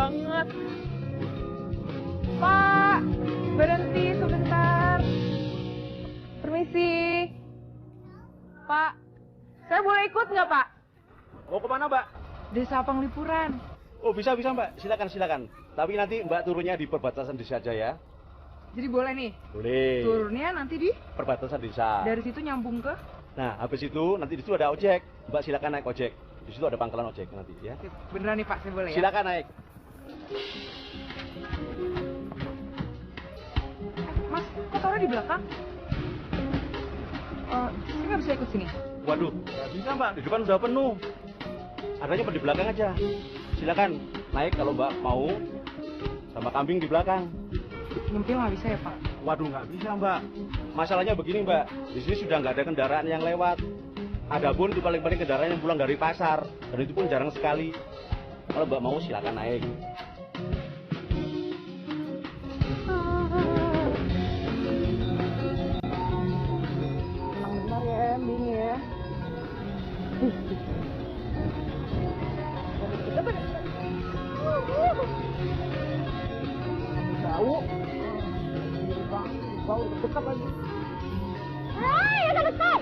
banget. Pak, berhenti sebentar. Permisi. Pak, saya boleh ikut nggak, Pak? Mau kemana, Mbak? Desa Penglipuran. Oh, bisa, Mbak. Silakan. Tapi nanti Mbak turunnya di perbatasan desa aja ya. Jadi boleh nih? Boleh. Turunnya nanti di? Perbatasan desa. Dari situ nyambung ke? Nah, habis itu nanti di situ ada ojek. Mbak silakan naik ojek. Di situ ada pangkalan ojek nanti ya. Beneran nih Pak, saya boleh ya? Silakan naik. Mas, kok taruh di belakang? Saya nggak bisa ikut sini. Waduh, nggak bisa Mbak. Di depan udah penuh. Adanya di belakang aja. Silakan naik kalau Mbak mau. Sama kambing di belakang. Nyempil nggak bisa ya Pak? Waduh, nggak bisa Mbak. Masalahnya begini Mbak. Di sini sudah nggak ada kendaraan yang lewat. Adapun itu paling-paling kendaraan yang pulang dari pasar. Dan itu pun jarang sekali. Kalau Mbak mau silakan naik. Emang benar ya ending ya. Kita benar. Jauh. Bau dekat lagi. Hai, ada dekat.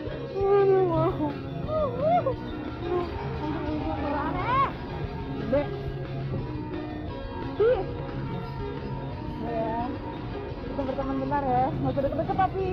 Dek. Ya. Kita berteman benar ya. Nggak usah deket-deket tapi.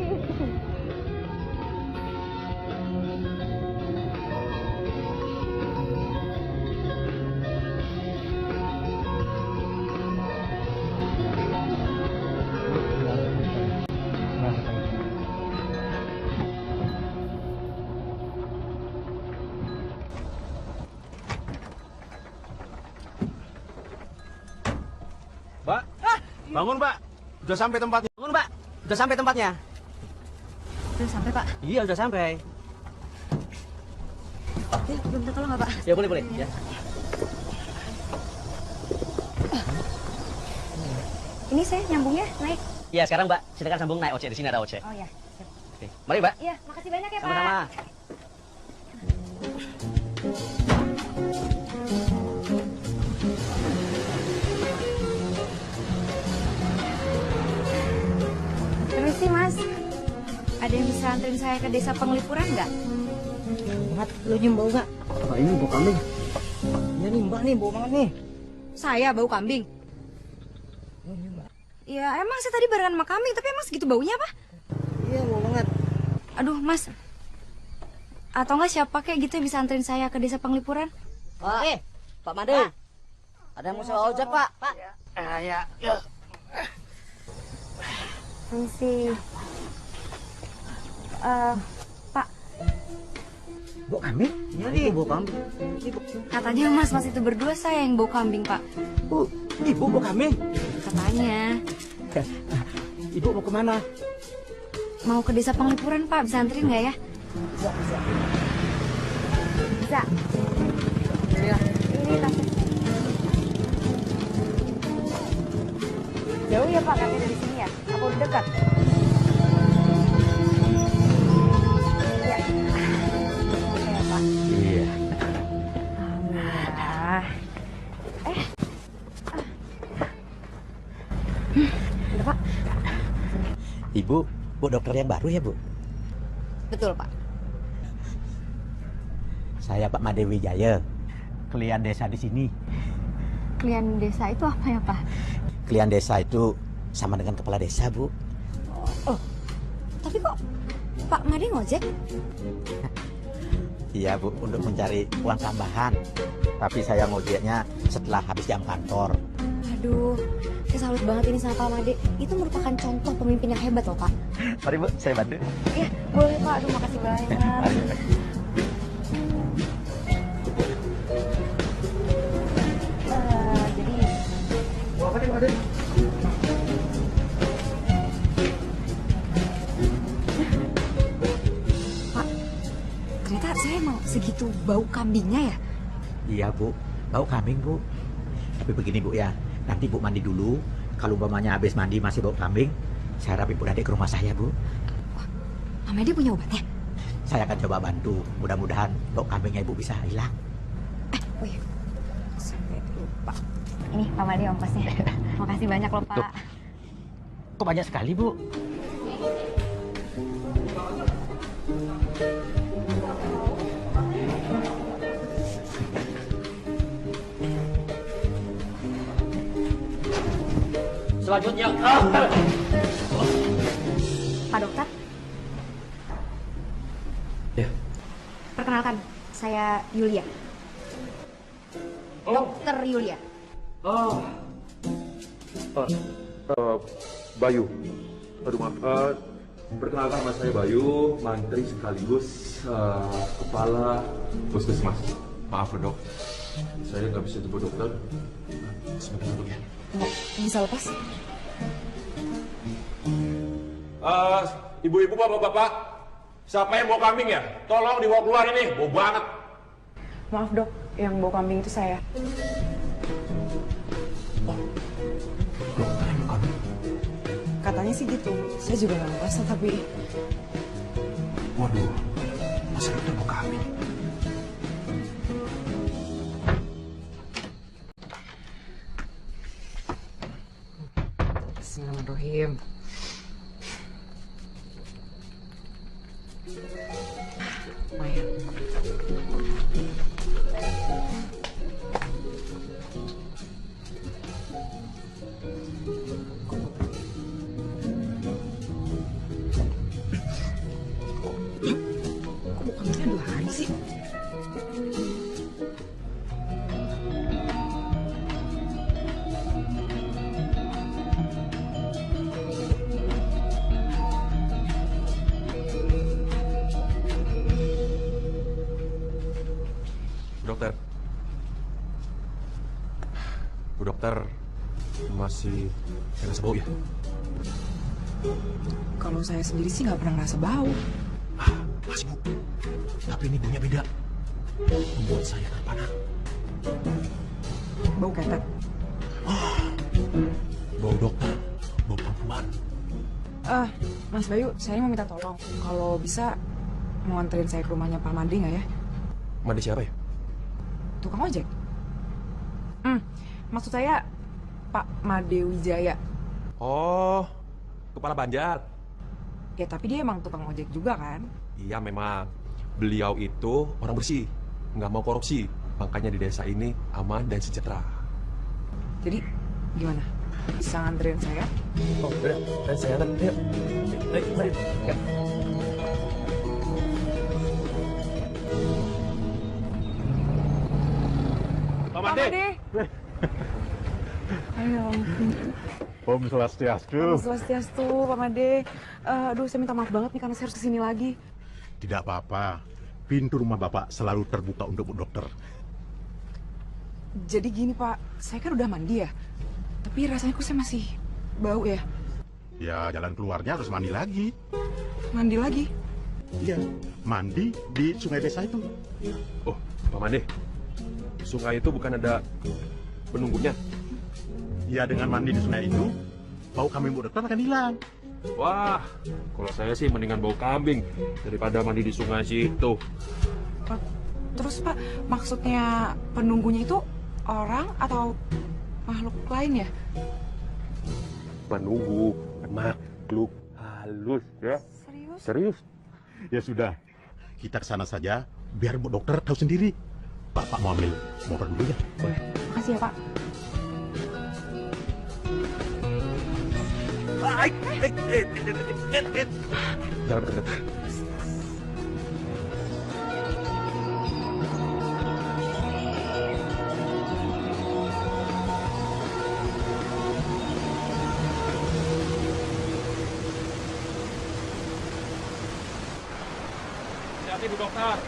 Mbak, bangun Mbak. Udah sampai tempatnya. Bangun, Pak. Udah sampai tempatnya. Udah sampai, Pak. Iya, udah sampai. Ya, belum minta tolong nggak, Pak? Ya, boleh. Ya. Ini saya nyambungnya naik. Iya, sekarang Mbak, silakan sambung naik ojek. Di sini ada ojek. Oh ya. Oke. Mari, Mbak. Iya, makasih banyak ya, Pak. Sama-sama. Permisi, Mas. Ada yang bisa anterin saya ke desa Penglipuran nggak? Mat, lu nyium bau nggak? Wah, ini bau kambing. Ya nih mbak nih, bau banget nih. Saya bau kambing. Ya emang saya tadi barengan sama kambing, tapi emang segitu baunya apa? Iya, bau banget. Aduh, Mas. Atau enggak siapa kayak gitu yang bisa anterin saya ke desa Penglipuran? Pak, Pak Made. Ada yang mau sewa ojek, Pak. Pak. Ya. Permisi. Pak, Bau kambing? Iya nih, bau kambing. katanya mas itu berdua saya yang bau kambing, Pak. Ibu bau kambing? Katanya. Ibu mau kemana? Mau ke desa Penglipuran, Pak. Bisa anterin nggak ya? Bisa. Bisa. Ini tasnya. Jauh ya, Pak, katanya dari sini ya? Apa udah dekat? Ya. Oke ya, Pak. Iya. Alhamdulillah. Udah, Pak. Ibu dokter yang baru ya, Bu? Betul, Pak. Saya Pak Made Wijaya, klien desa di sini. Klien desa itu apa ya, Pak? Klien desa itu sama dengan kepala desa, Bu. Oh, tapi kok Pak Made ngojek? Iya, Bu, untuk mencari uang tambahan. Tapi saya ngojeknya setelah habis jam kantor. Aduh, saya salut banget ini sama Pak Made. Itu merupakan contoh pemimpin yang hebat loh, Pak. Mari, Bu, saya bantu. Iya, boleh, Pak. Aduh, makasih banyak. Jadi... Apa nih, Made? Pak, ternyata saya emang segitu bau kambingnya ya? Iya, Bu, bau kambing, Bu. Tapi begini, Bu, ya. Nanti Bu mandi dulu. Kalau umpamanya habis mandi masih bau kambing, saya rapi Bu Dade ke rumah saya, Bu. Pak Made punya obatnya? Saya akan coba bantu. Mudah-mudahan bau kambingnya Ibu bisa hilang. Oh iya, sampai lupa. Ini Pak Madi ongkosnya. Makasih banyak loh, Pak. Kok banyak sekali, Bu? Selanjutnya. Pak Dokter, Ya. perkenalkan, saya Yulia. Dokter Yulia. Oh. Bayu. Aduh maaf. Perkenalkan nama saya Bayu, mantri sekaligus kepala puskesmas. Maaf dok, saya nggak bisa jemput dokter. Sebentar dok ya. Bisa lepas? Ibu-ibu, bapak-bapak, siapa yang bawa kambing ya? Tolong dibawa keluar ini, bau banget. Maaf dok, yang bawa kambing itu saya. Dokter yang bawa kambing? Katanya sih gitu. Saya juga nggak merasa tapi Waduh, masa dokter bawa kambing? Bismillahirrahmanirrahim. Lumayan. Kok bukannya 2 hari sih? Dokter. Bu dokter masih ngerasa bau ya? Kalau saya sendiri sih nggak pernah ngerasa bau. Masih bu. Tapi ini baunya beda. Membuat saya terpana. Bau ketek. Bau dokter. Bau perempuan. Mas Bayu, saya mau minta tolong. Kalau bisa mau anterin saya ke rumahnya Pak Mandi nggak ya? Mandi siapa ya? Tukang ojek. Maksud saya Pak Made Wijaya. Oh, kepala Banjar. Ya tapi dia emang tukang ojek juga kan? Iya memang. Beliau itu orang bersih. Nggak mau korupsi. Makanya di desa ini aman dan sejahtera. Jadi gimana? Bisa nganterin saya? Oh, udah. Saya antar. Ayo. Ayo, mari. Ya. Pak Made. Ayo. Om Swastiastu. Swastiastu, Pak Made. Aduh, saya minta maaf banget nih karena saya harus kesini lagi. Tidak apa-apa. Pintu rumah Bapak selalu terbuka untuk Bu Dokter. Jadi gini Pak, saya kan udah mandi ya. Tapi rasanya kok saya masih bau ya. Ya, jalan keluarnya harus mandi lagi. Mandi lagi? Iya, mandi di sungai desa itu. Oh, Pak Made. Sungai itu bukan ada penunggunya. Ya, dengan mandi di sungai itu, bau kambing Bu Dokter akan hilang. Wah, kalau saya sih mendingan bau kambing daripada mandi di sungai situ. Terus Pak, maksudnya penunggunya itu orang atau makhluk lain ya? Penunggu, makhluk halus ya. Serius? Serius? Ya sudah, kita ke sana saja, biar Bu Dokter tahu sendiri. Bapak mau ambil motor dulu ya. Makasih ya Pak. Jangan dekat. Hati-hati Bu Dokter.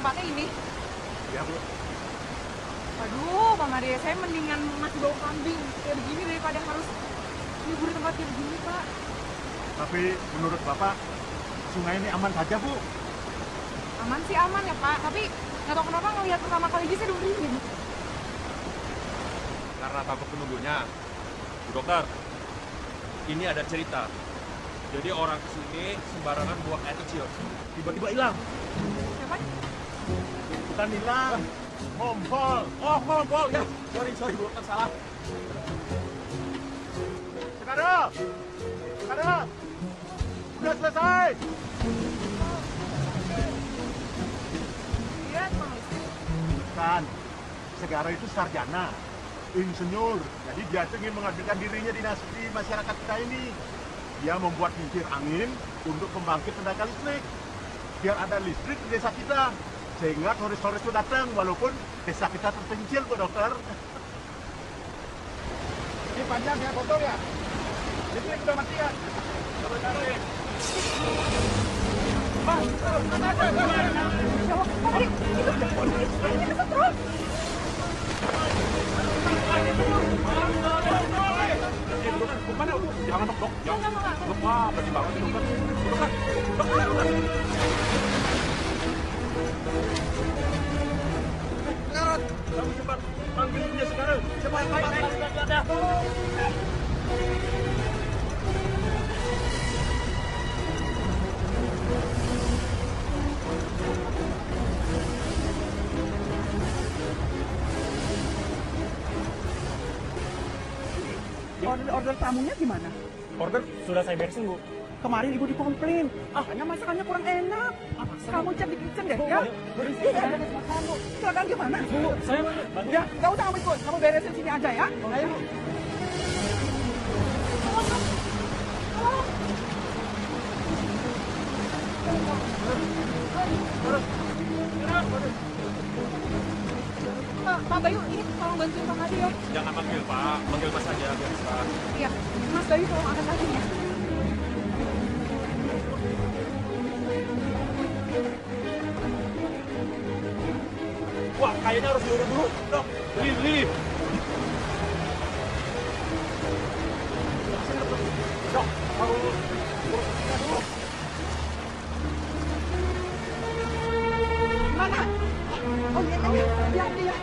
Tempatnya ini. Ya, Bu. Aduh, Pak Made, saya mendingan masih bau kambing kayak begini daripada harus libur di tempat kayak begini, Pak. Tapi menurut Bapak, sungai ini aman saja, Bu? Aman sih aman ya, Pak. Tapi nggak tahu kenapa ngelihat pertama kali aja saya udah merinding. Karena takut penunggunya. Bu Dokter, ini ada cerita. Jadi orang kesini sembarangan buang air kecil. Tiba-tiba hilang. Siapa? Bukan hilang, ngompol. Oh, ngompol ya. Sorry Bu, kan salah. Sekado! Sekado! Udah selesai! Iya, Bang. Bukan. Segara itu sarjana, insinyur. Jadi dia tuh ingin mengabdikan dirinya di masyarakat kita ini. Dia membuat kincir angin untuk pembangkit tenaga listrik. Biar ada listrik di desa kita. Sehingga turis-turis itu datang walaupun desa kita terpencil, Bu Dokter. Ini panjang ya, kotor ya? Listrik udah mati ya? Mana Bu? Jangan dok. Jangan. Dok, wah, berarti banget itu kan. Dok. Sekarang, kamu cepat panggil dia sekarang. Cepat. Order tamunya gimana? Order sudah saya beresin, Bu. Kemarin ibu dikomplain, katanya masakannya kurang enak. Kamu cek di kitchen deh, ya? Iya, silakan gimana? Bu, saya Ya, nggak usah kamu ikut, kamu beresin sini aja ya. Ayo, Bu. Pak Bayu, ini tolong bantuin Pak Adi ya. Jangan manggil Pak, manggil Mas aja biar bisa. Iya, Mas Bayu tolong angkat kaki ya. Wah, kayaknya harus diurut dulu, dok. Li. Dok, harus urutnya dulu. Mana? Oh iya, iya.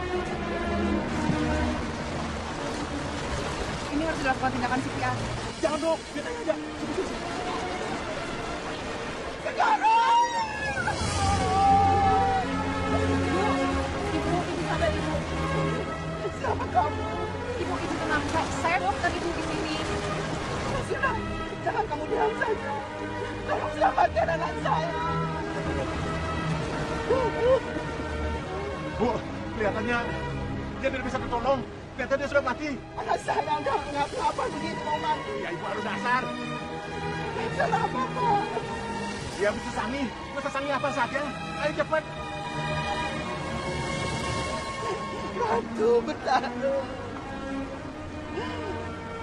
Ini harus dilakukan tindakan CPR. Jangan dok, biar aja. Ibu sadar ibu. Siapa kamu? Ibu tenang. Saya dokter ibu di sini. Sudah, jangan kamu diam saja. Tolong selamatkan anak saya. Bu, kelihatannya dia tidak bisa tertolong. Kelihatannya dia sudah mati. Anak saya nggak ngapa-ngapa begitu mau mati. Ya, Ibu harus dasar. Salah apa, Pak? Dia bisa sangi. Bisa sangi apa saja. Ayo cepat. Ratu bertaruh.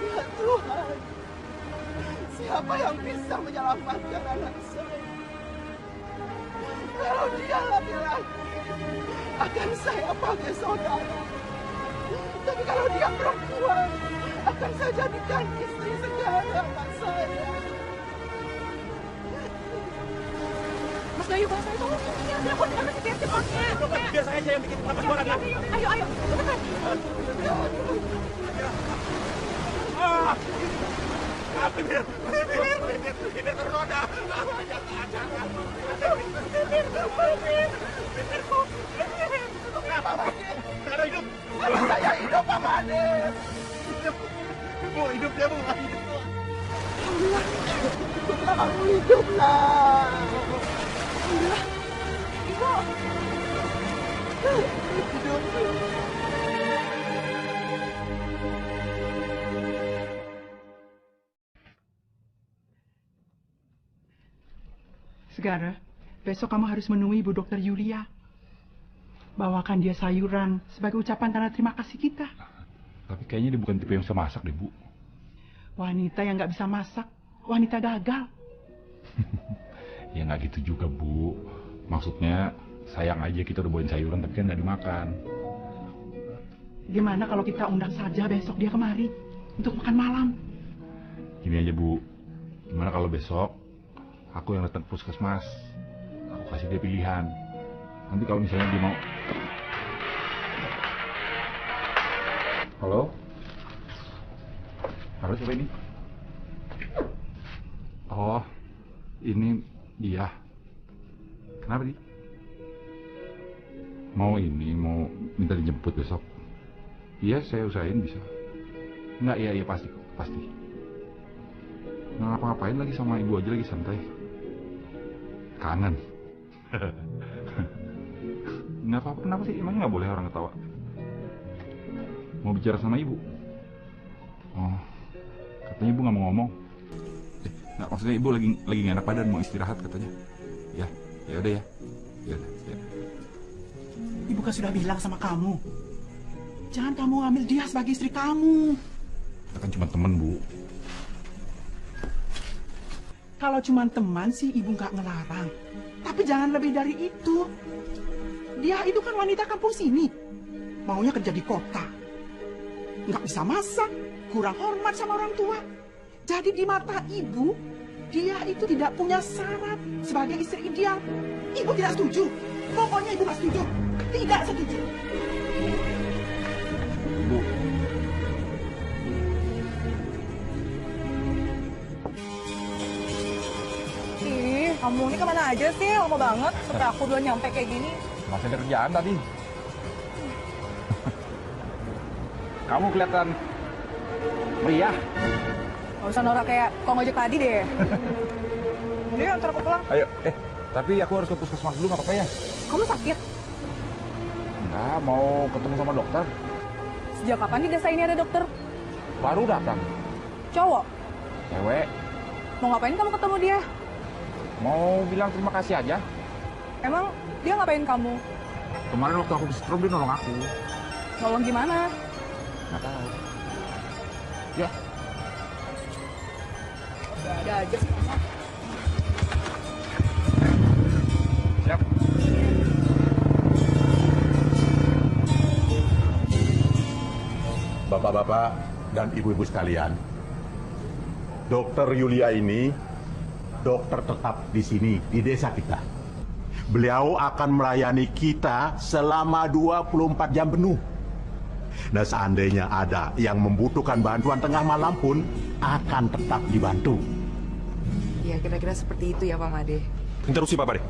Ya Tuhan, siapa yang bisa menyelamatkan anak saya? Kalau dia laki-laki, akan saya pakai saudara. Tapi kalau dia perempuan, akan saya jadikan istri segala anak saya. Mas Bayu, tolong. Ini dilakukan tindakan CPR cepatnya. Biar saya aja yang bikin apa suara ya. Ayo, cepetan. Ini tergoda. Ada hidup. Saya hidup, Pak Made. Bu, hidup dia, Bu. Kamu hiduplah. Ibu. Segara, besok kamu harus menemui Ibu Dokter Yulia. Bawakan dia sayuran sebagai ucapan tanda terima kasih kita. Tapi kayaknya dia bukan tipe yang bisa masak deh, Bu. Wanita yang nggak bisa masak, wanita gagal. Ya nggak gitu juga, Bu. Maksudnya sayang aja kita udah bawain sayuran tapi kan nggak dimakan. Gimana kalau kita undang saja besok dia kemari untuk makan malam? Gini aja, Bu. Gimana kalau besok aku yang datang ke puskesmas, aku kasih dia pilihan. Nanti kalau misalnya dia mau... Halo? Halo, siapa ini? Oh, ini dia. Kenapa Di? Mau minta dijemput besok? Iya, saya usahain bisa. Enggak, iya pasti. Nggak ngapa-ngapain lagi sama ibu aja, lagi santai. Kangen. Nggak apa-apa, kenapa sih? Emangnya nggak boleh orang ketawa? Mau bicara sama ibu? Oh, katanya ibu nggak mau ngomong. Nggak, maksudnya ibu lagi nggak enak badan, mau istirahat katanya. Ya udah ya. Ibu kan sudah bilang sama kamu, jangan kamu ambil dia sebagai istri kamu. Kita kan cuma temen, Bu. Kalau cuma teman sih ibu nggak ngelarang. Tapi jangan lebih dari itu. Dia itu kan wanita kampung sini. Maunya kerja di kota. Nggak bisa masak, kurang hormat sama orang tua. Jadi di mata ibu, dia itu tidak punya syarat sebagai istri ideal. Ibu tidak setuju. Pokoknya ibu nggak setuju. Tidak setuju. Bu. Ih, kamu ini kemana aja sih? Lama banget sampai aku duluan nyampe kayak gini. Masih ada kerjaan tadi. Kamu kelihatan meriah. Gak usah norak kayak kok ngojek tadi deh. Udah ya, antar aku pulang. Ayo, tapi aku harus ke puskesmas dulu, nggak apa-apa ya? Kamu sakit? Enggak, mau ketemu sama dokter. Sejak kapan di desa ini ada dokter? Baru datang. Cowok? Cewek. Mau ngapain kamu ketemu dia? Mau bilang terima kasih aja. Emang dia ngapain kamu? Kemarin waktu aku kesetrum dia nolong aku. Nolong gimana? Nggak tahu. Ya. Ada aja sih. Siap. Bapak-bapak dan ibu-ibu sekalian, Dokter Yulia ini dokter tetap di sini, di desa kita. Beliau akan melayani kita selama 24 jam penuh. Nah, seandainya ada yang membutuhkan bantuan tengah malam pun akan tetap dibantu. Ya, kira-kira seperti itu ya, Pak Made. Interupsi, Pak Made.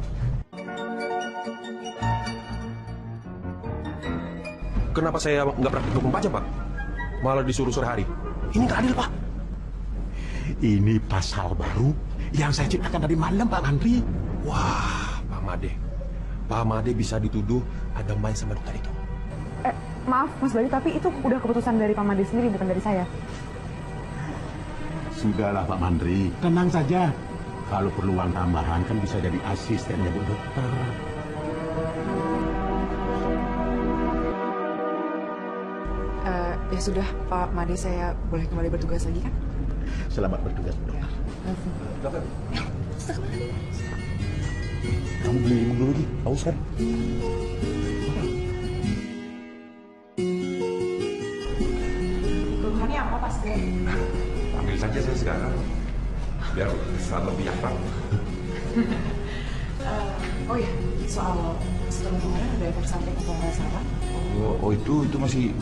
Kenapa saya nggak praktik 24 jam, Pak? Malah disuruh sore hari. Ini nggak adil, Pak. Ini pasal baru yang saya ciptakan dari malam, Pak Andri. Wah, Pak Made. Pak Made bisa dituduh ada main sama dokter itu. Maaf, Mas Bayu, tapi itu udah keputusan dari Pak Made sendiri, bukan dari saya. Sudahlah, Pak Mandri. Tenang saja. Kalau perlu uang tambahan kan bisa jadi asistennya Bu Dokter. Ya sudah, Pak Made, saya boleh kembali bertugas lagi kan? Selamat bertugas, Bu Dokter. Dokter. Kamu beli minum dulu, Ji. Haus kan? Keluhannya apa, Pak Sugeng? Ambil saja saya sekarang. Biar kesan lebih akrab. Oh iya, soal setelah kemarin ada efek samping atau rasa apa? Oh itu masih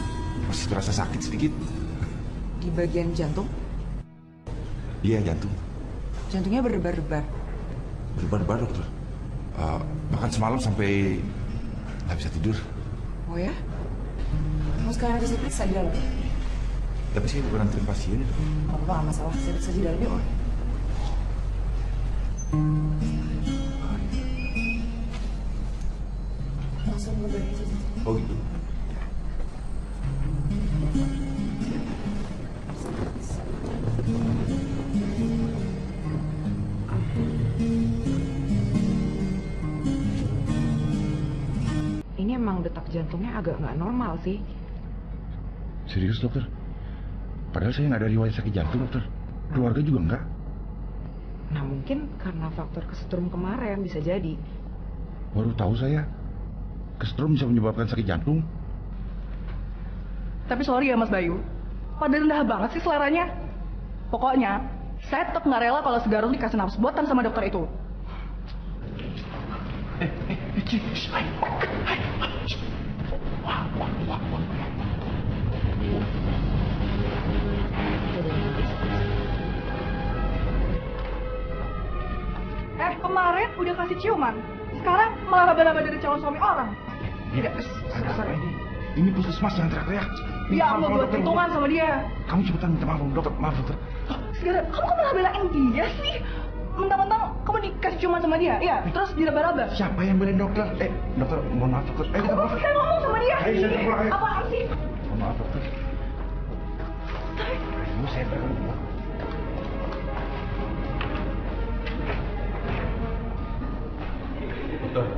terasa sakit sedikit. Di bagian jantung? Iya, jantung. Jantungnya berdebar-debar. Berdebar-debar, dokter. Bahkan semalam sampai nggak bisa tidur. Oh ya? Mau sekarang bisa periksa di dalam? Tapi saya bukan anterin pasien. Nggak apa-apa, nggak masalah. Saya periksa di dalam yuk. Langsung berbagi aja. Oh gitu. Ini emang detak jantungnya agak nggak normal sih. Serius, dokter? Padahal saya nggak ada riwayat sakit jantung, dokter. Keluarga juga nggak. Nah, mungkin karena faktor kesetrum kemarin bisa jadi. Baru tahu saya. Kesetrum bisa menyebabkan sakit jantung. Tapi sorry ya Mas Bayu, pada rendah banget sih seleranya. Pokoknya, saya tetap nggak rela kalau Segarung dikasih nafsu buatan sama dokter itu. Kemarin udah kasih ciuman, sekarang malah laba-laba dari calon suami orang. Tidak, ini puskesmas yang teriak-teriak. Ya Allah, buat hitungan sama dia. Kamu cepetan minta maaf, dokter. Maaf, dokter. Segera, kamu kok malah belain dia sih? Mentang-mentang kamu dikasih ciuman sama dia, ya? Terus diraba-raba. Siapa yang belain dokter? Dokter, mohon maaf, dokter. Kita pulang. Saya ngomong sama dia. Ayo, saya pulang, ayo. Apaan sih? Mohon maaf, dokter. Ayo, saya pulang. Dokter,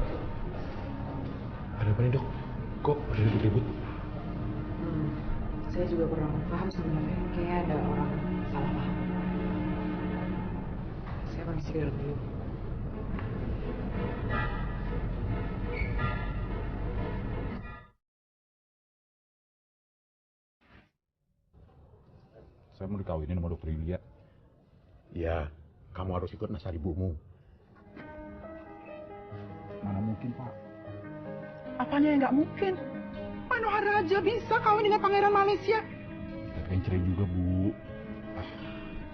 ada apa nih dok? Kok ada ribut-ribut? Saya juga kurang paham sebenarnya. Kayaknya ada orang salah paham. Saya permisi ke dalam dulu. Saya mau dikawinin sama dokter Yulia. Ya, kamu harus ikut nasar ibumu. Mana mungkin, Pak? Apanya yang nggak mungkin? Manohar Raja bisa kawin dengan pangeran Malaysia. Saya pengen cerai juga, Bu.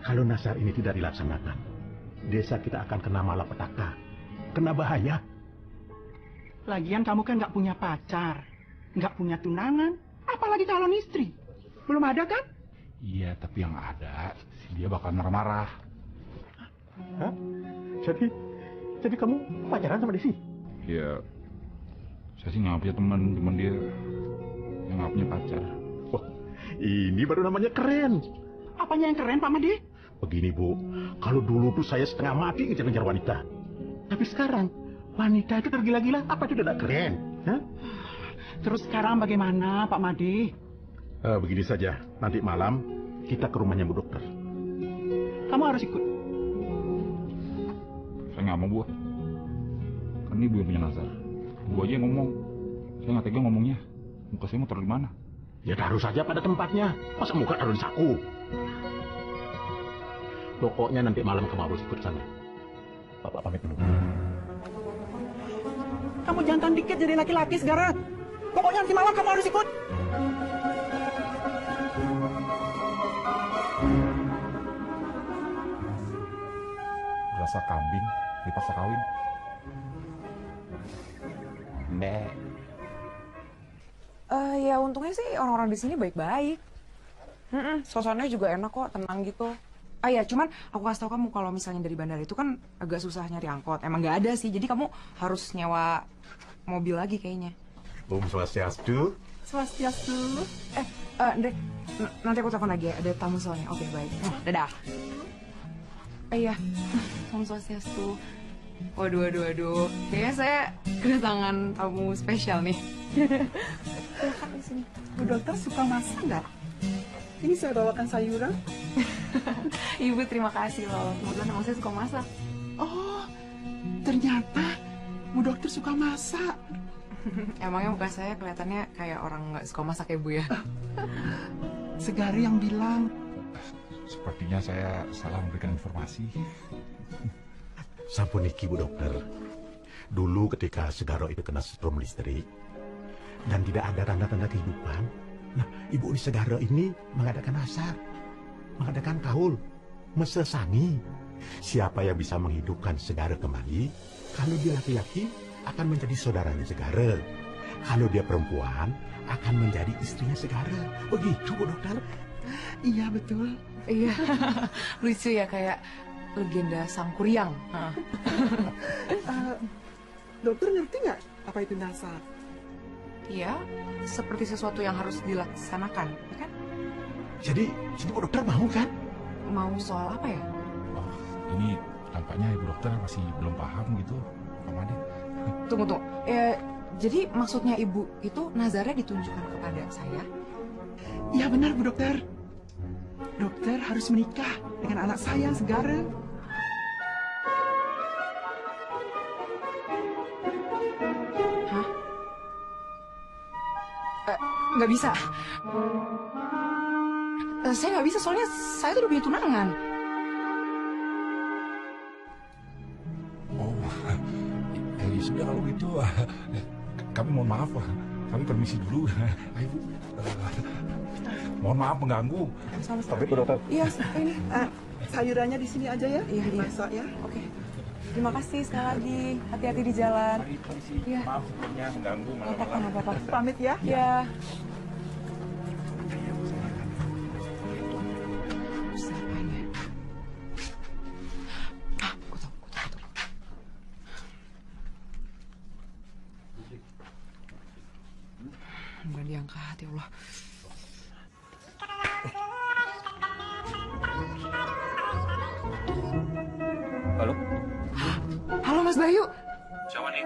Kalau nasar ini tidak dilaksanakan, desa kita akan kena malapetaka, kena bahaya. Lagian kamu kan nggak punya pacar, nggak punya tunangan, apalagi calon istri. Belum ada kan? Iya, tapi yang ada, dia bakal marah-marah. Hah? Jadi kamu pacaran sama Desi? Ya, saya sih nggak punya teman, cuman dia yang nggak punya pacar. Wah, ini baru namanya keren. Apanya yang keren, Pak Made? Begini, Bu. Kalau dulu tuh saya setengah mati ngejar-ngejar wanita. Tapi sekarang, wanita itu tergila-gila. Apa itu tidak keren? Hah? Terus sekarang bagaimana, Pak Made? Begini saja. Nanti malam kita ke rumahnya Bu Dokter. Kamu harus ikut. Saya nggak mau, Bu. Kan ini Bu yang punya nazar. Bu aja yang ngomong. Saya nggak tega ngomongnya. Muka saya mau taruh di mana? Ya taruh saja pada tempatnya. Masa muka taruh di saku? Pokoknya nanti malam kamu harus ikut sana. Bapak pamit dulu. Kamu jantan dikit jadi laki-laki sekarang. Pokoknya nanti malam kamu harus ikut. Rasa kambing dipaksa kawin. Mbak. Ya untungnya sih orang-orang di sini baik-baik. Suasananya juga enak kok, tenang gitu. Ya cuman aku kasih tau kamu kalau misalnya dari bandara itu kan agak susah nyari angkot. Emang nggak ada sih, jadi kamu harus nyewa mobil lagi kayaknya. Om Swastiastu. Swastiastu. Andre, nanti aku telepon lagi ya, ada tamu soalnya. Oke, baik. Dadah. Iya, Om Swastiastu. Waduh. Kayaknya saya kedatangan tamu spesial nih. Silakan di sini. Bu Dokter suka masak nggak? Ini saya bawakan sayuran. Ibu terima kasih loh. Kebetulan emang saya suka masak. Oh, ternyata Bu Dokter suka masak. Emangnya muka saya kelihatannya kayak orang nggak suka masak ya, Bu ya? Segari yang bilang. Sepertinya saya salah memberikan informasi. Sampuniki Bu Dokter. Dulu ketika Segaro itu kena setrum listrik dan tidak ada tanda-tanda kehidupan, nah Ibu di Segaro ini mengadakan asar, mengadakan kaul, mesesangi. Siapa yang bisa menghidupkan Segara kembali? Kalau dia laki-laki akan menjadi saudaranya Segara. Kalau dia perempuan akan menjadi istrinya Segara. Begitu Bu Dokter? Iya betul. Iya, lucu ya kayak legenda Sangkuriang. Dokter ngerti nggak apa itu nasar? Iya, seperti sesuatu yang harus dilaksanakan, ya kan? Jadi Bu Dokter mau kan? Mau soal apa ya? Oh, ini tampaknya Ibu Dokter masih belum paham gitu, Pak Made. Tunggu. Jadi maksudnya Ibu itu nazarnya ditunjukkan kepada saya? Iya benar Bu Dokter. Dokter harus menikah dengan anak saya Segara. Hah? Nggak bisa. Saya nggak bisa soalnya saya tuh udah punya tunangan. Oh, ya sudah kalau gitu. Kami mohon maaf, kami permisi dulu. Ayo Bu. Mohon maaf mengganggu. Sama-sama. Tapi Bu Dokter. Iya, ini. Sayurannya di sini aja ya. Iya. Masak ya. Oke. Terima kasih sekali lagi. Hati-hati di jalan. Iya. Maaf sebelumnya mengganggu. Nggak apa-apa, nggak apa-apa. Pamit ya. Iya. Nggak diangkat, ya Allah. Halo? Halo Mas Bayu. Siapa nih?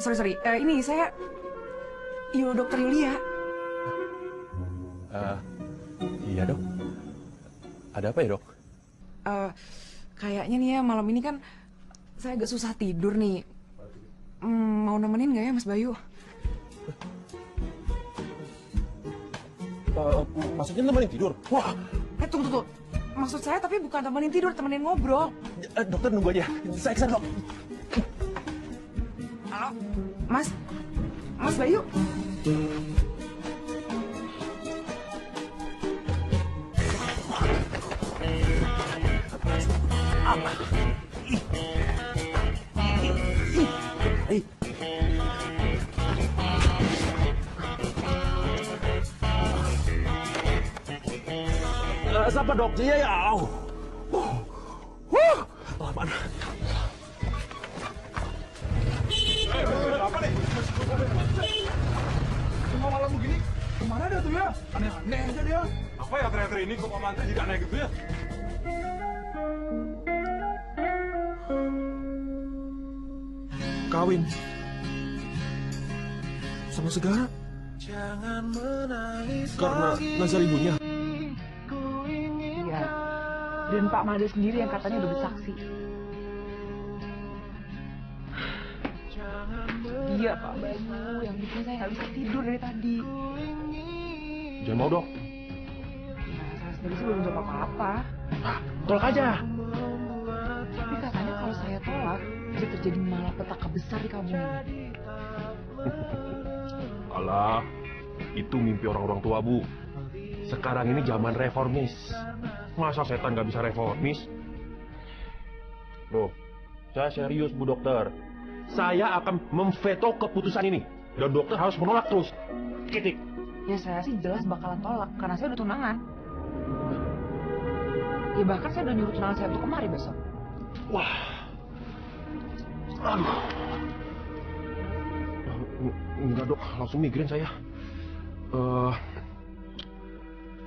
Sorry. Ini saya Dokter Yulia. Iya dok. Ada apa ya dok? Kayaknya nih ya malam ini kan saya agak susah tidur nih. Mau nemenin nggak ya Mas Bayu? Maksudnya nemenin tidur? Wah, Tunggu. Maksud saya tapi bukan temenin tidur, temenin ngobrol. dokter nunggu aja. Saya kesana dok. Halo, Mas Bayu. Siapa dok? Iya ya. Mana? Apa nih? Tengah malam begini, kemana dia tuh ya? Aneh-aneh aja dia. Apa ya akhir-akhir ini kok Pak Mantri jadi aneh gitu ya? Kawin sama Segara karena nazar ibunya. Iya. Dan Pak Made sendiri yang katanya udah bersaksi. Dia Pak Bayu yang bikin saya nggak bisa tidur dari tadi. Jangan mau dok. Nah, saya sendiri sih belum jawab apa-apa. Tolak aja. Tapi katanya kalau saya tolak, bisa terjadi malapetaka besar di kampung ini. Alah, itu mimpi orang-orang tua bu. Sekarang ini zaman reformis. Masa setan nggak bisa reformis? Loh, saya serius bu dokter. Saya akan memveto keputusan ini. Dan dokter harus menolak terus. Titik. Ya saya sih jelas bakalan tolak, karena saya udah tunangan. Ya bahkan saya udah nyuruh tunangan saya untuk kemari besok. Wah. Aduh. Enggak dok, langsung migrain saya.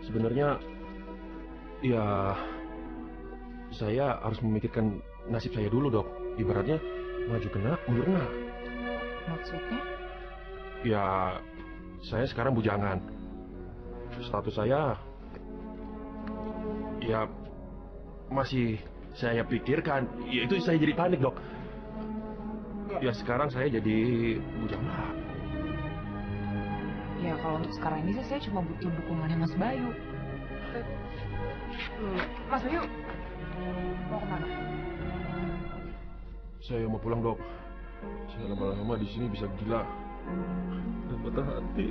Sebenarnya ya saya harus memikirkan nasib saya dulu dok. Ibaratnya maju kena, mundur kena. Maksudnya? Ya saya sekarang bujangan. Status saya ya masih saya pikirkan. Ya itu saya jadi panik dok. Ya sekarang saya jadi bujang. Ya kalau untuk sekarang ini saya cuma butuh dukungannya Mas Bayu. Mas Bayu, mau kemana? Saya mau pulang dok. Saya lama-lama di sini bisa gila dan patah hati.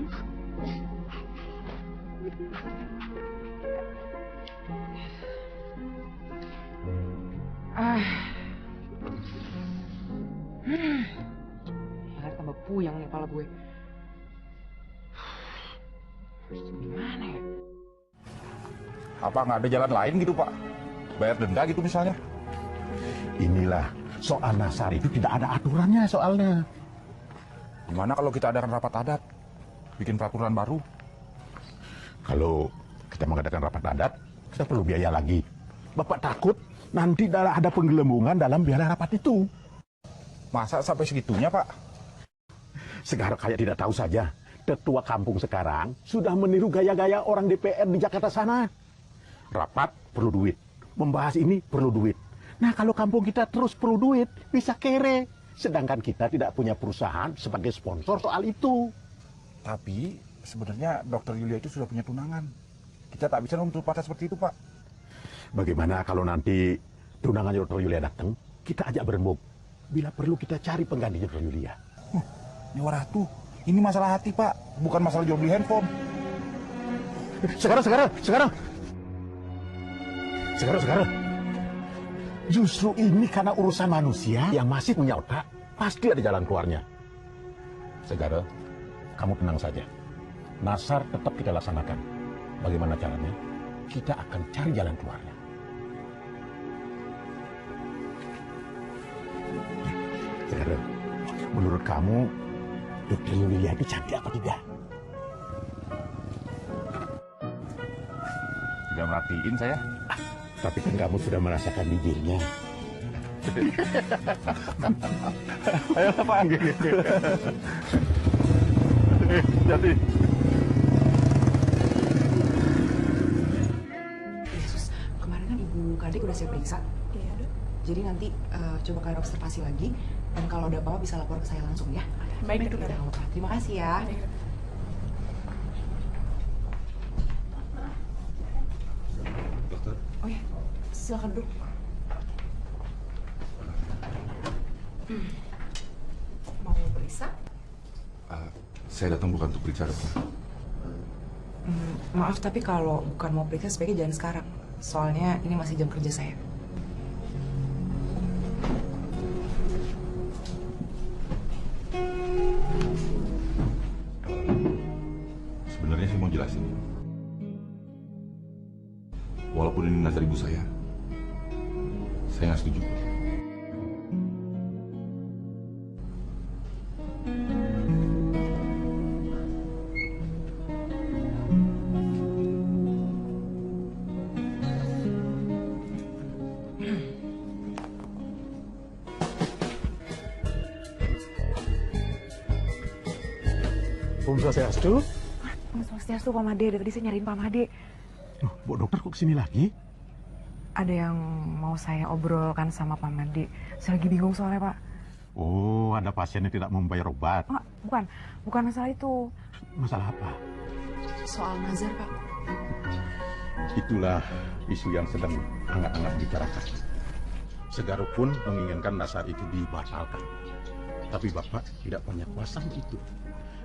Ya tambah puyang nih kepala gue. Gimana ya? Apa nggak ada jalan lain gitu Pak? Bayar denda gitu misalnya? Inilah, soal nasar itu tidak ada aturannya soalnya. Gimana kalau kita adakan rapat adat? Bikin peraturan baru? Kalau kita mengadakan rapat adat, kita perlu biaya lagi. Bapak takut nanti ada penggelembungan dalam biaya rapat itu. Masa sampai segitunya Pak? Sekarang kayak tidak tahu saja. Ketua kampung sekarang sudah meniru gaya-gaya orang DPR di Jakarta sana. Rapat perlu duit, membahas ini perlu duit. Nah kalau kampung kita terus perlu duit, bisa kere. Sedangkan kita tidak punya perusahaan sebagai sponsor soal itu. Tapi sebenarnya Dokter Yulia itu sudah punya tunangan. Kita tak bisa menutup mata seperti itu Pak. Bagaimana kalau nanti tunangan Dokter Yulia datang, kita ajak berembuk. Bila perlu kita cari pengganti Dokter Yulia. Nyawa Ratu, ini masalah hati Pak, bukan masalah jual beli handphone. Sekarang. Justru ini karena urusan manusia yang masih punya otak, pasti ada jalan keluarnya. Segara, kamu tenang saja. Nasar tetap kita laksanakan. Bagaimana caranya? Kita akan cari jalan keluarnya. Segara, menurut kamu, Dokter Yulia itu cantik apa tidak? Tidak merhatiin saya. Tapi kan kamu sudah merasakan bibirnya. Ayo panggil. Jadi. Yesus, kemarin kan Ibu Kadek udah saya periksa. Iya, Dok. Jadi nanti coba kalian observasi lagi. Dan kalau ada apa-apa bisa lapor ke saya langsung ya. Baik, Dok. Terima kasih ya. Dokter, Oh ya, silakan duduk. Mau periksa? saya datang bukan untuk periksa, dokter. Maaf, tapi kalau bukan mau periksa sebaiknya jangan sekarang. Soalnya ini masih jam kerja saya. Sebenarnya saya mau jelasin. Walaupun ini nazar ibu saya nggak setuju. Om Swastiastu. Om Swastiastu, Pak Made. Dari tadi saya nyariin Pak Made. Bu dokter kok kesini lagi? Ada yang mau saya obrolkan sama Pak Made. Saya lagi bingung soalnya, Pak. Oh, ada pasien yang tidak membayar obat. Oh, bukan masalah itu. Masalah apa? Soal nazar, Pak. Itulah isu yang sedang hangat-hangat dibicarakan. Segaro pun menginginkan nasar itu dibatalkan. Tapi Bapak tidak punya kuasa itu.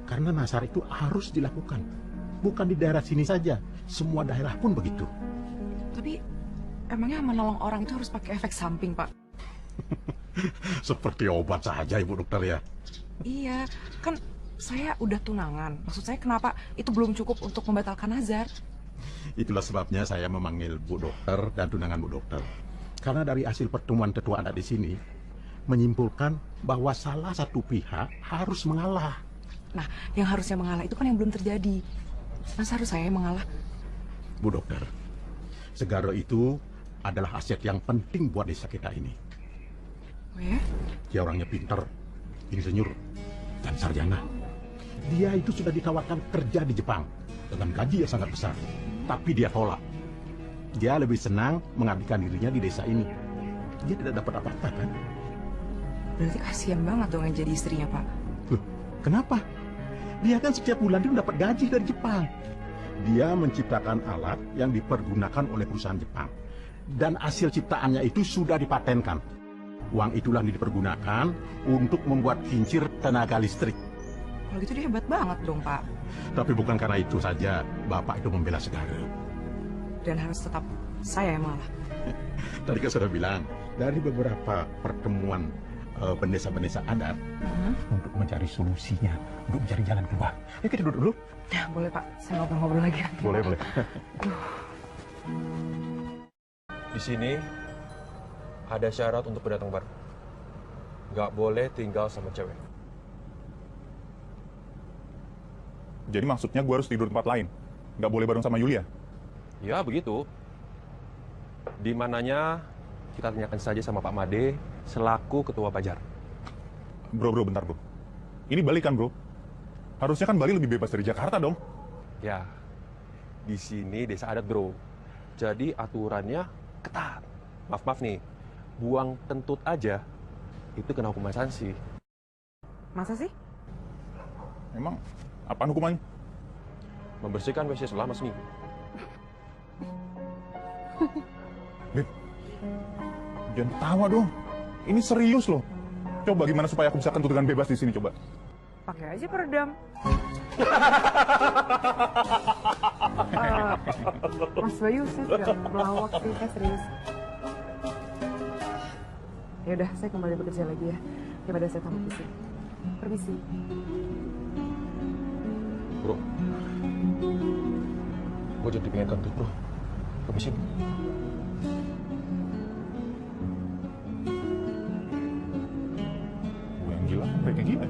Karena nasar itu harus dilakukan. Bukan di daerah sini saja. Semua daerah pun begitu. Tapi emangnya menolong orang itu harus pakai efek samping, Pak? Seperti obat saja, Ibu Dokter ya. Iya, kan saya udah tunangan. Maksud saya kenapa itu belum cukup untuk membatalkan nazar? Itulah sebabnya saya memanggil Bu Dokter dan tunangan Bu Dokter. Karena dari hasil pertemuan tetua adat di sini menyimpulkan bahwa salah satu pihak harus mengalah. Nah, yang harusnya mengalah itu kan yang belum terjadi. Masa harus saya yang mengalah? Bu Dokter, Segara itu adalah aset yang penting buat desa kita ini. Oh ya? Dia orangnya pintar, insinyur, dan sarjana. Dia itu sudah ditawarkan kerja di Jepang dengan gaji yang sangat besar. Tapi dia tolak. Dia lebih senang mengabdikan dirinya di desa ini. Dia tidak dapat apa-apa kan? Berarti kasihan banget dong yang jadi istrinya, Pak. Loh, kenapa? Dia kan setiap bulan itu dapat gaji dari Jepang. Dia menciptakan alat yang dipergunakan oleh perusahaan Jepang. Dan hasil ciptaannya itu sudah dipatenkan. Uang itulah yang dipergunakan untuk membuat kincir tenaga listrik. Kalau gitu dia hebat banget dong, Pak. Tapi bukan karena itu saja Bapak itu membela Segara. Dan harus tetap saya yang malah. Tadi kan sudah bilang, dari beberapa pertemuan pendesa-pendesa adat untuk mencari solusinya, untuk mencari jalan keluar. Yuk kita duduk dulu. Ya, boleh Pak. Saya ngobrol-ngobrol lagi nanti. Boleh, boleh. Di sini ada syarat untuk pendatang baru. Nggak boleh tinggal sama cewek. Jadi maksudnya gue harus tidur di tempat lain? Nggak boleh bareng sama Yulia? Ya, begitu. Di mananya kita tanyakan saja sama Pak Made selaku ketua Pajar. Bro, bentar bro. Ini Bali kan bro? Harusnya kan Bali lebih bebas dari Jakarta dong. Ya, di sini desa adat bro. Jadi aturannya ketat. Maaf nih, buang kentut aja itu kena hukuman sanksi. Masa sih? Emang apaan hukumannya? Membersihkan WC selama seminggu. Lid, jangan tawa dong. Ini serius loh. Coba gimana supaya aku bisa kentut dengan bebas di sini coba. Pakai aja peredam. Mas Bayu sih sudah melawak sih, saya serius. Ya udah, saya kembali bekerja lagi ya. Daripada saya tambah pusing. Permisi. Bro, gue jadi pengen kentut bro. Permisi. Gue yang gila, mereka gila.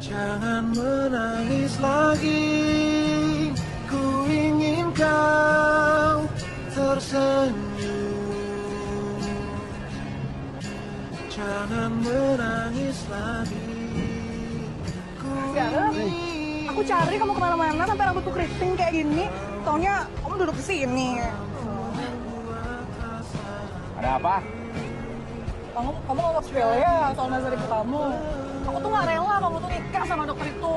Jangan menangis lagi, ku ingin kau tersenyum. Jangan menangis lagi, ku ingin. Aku cari kamu kemana-mana sampai rambutku keriting kayak gini. Taunya kamu duduk di sini. Ada apa? Kamu nggak sepele ya soal nazar ibu kamu. Aku tuh nggak rela kamu tuh nikah sama dokter itu.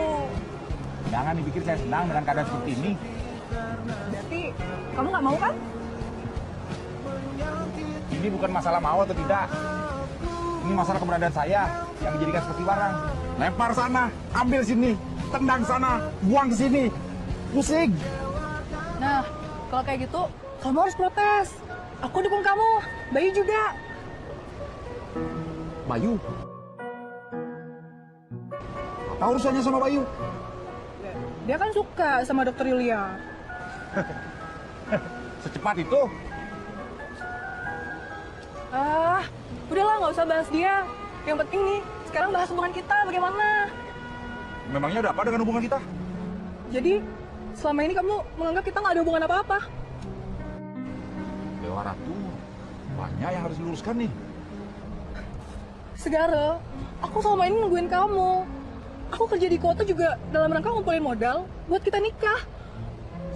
Jangan dipikir saya senang dengan keadaan seperti ini. Berarti kamu nggak mau kan? Ini bukan masalah mau atau tidak. Ini masalah keberadaan saya yang dijadikan seperti barang. Lempar sana, ambil sini, tendang sana, buang ke sini. Pusing. Nah, kalau kayak gitu, kamu harus protes. Aku dukung kamu, Bayu juga. Bayu? Apa urusannya sama Bayu? Dia kan suka sama dokter Yulia. Secepat itu? Udahlah nggak usah bahas dia. Yang penting nih, sekarang bahas hubungan kita bagaimana. Memangnya ada apa dengan hubungan kita? Jadi, selama ini kamu menganggap kita nggak ada hubungan apa-apa. Dewa Ratu, banyak yang harus diluruskan nih. Segara, aku selama ini nungguin kamu. Aku kerja di kota juga dalam rangka ngumpulin modal buat kita nikah.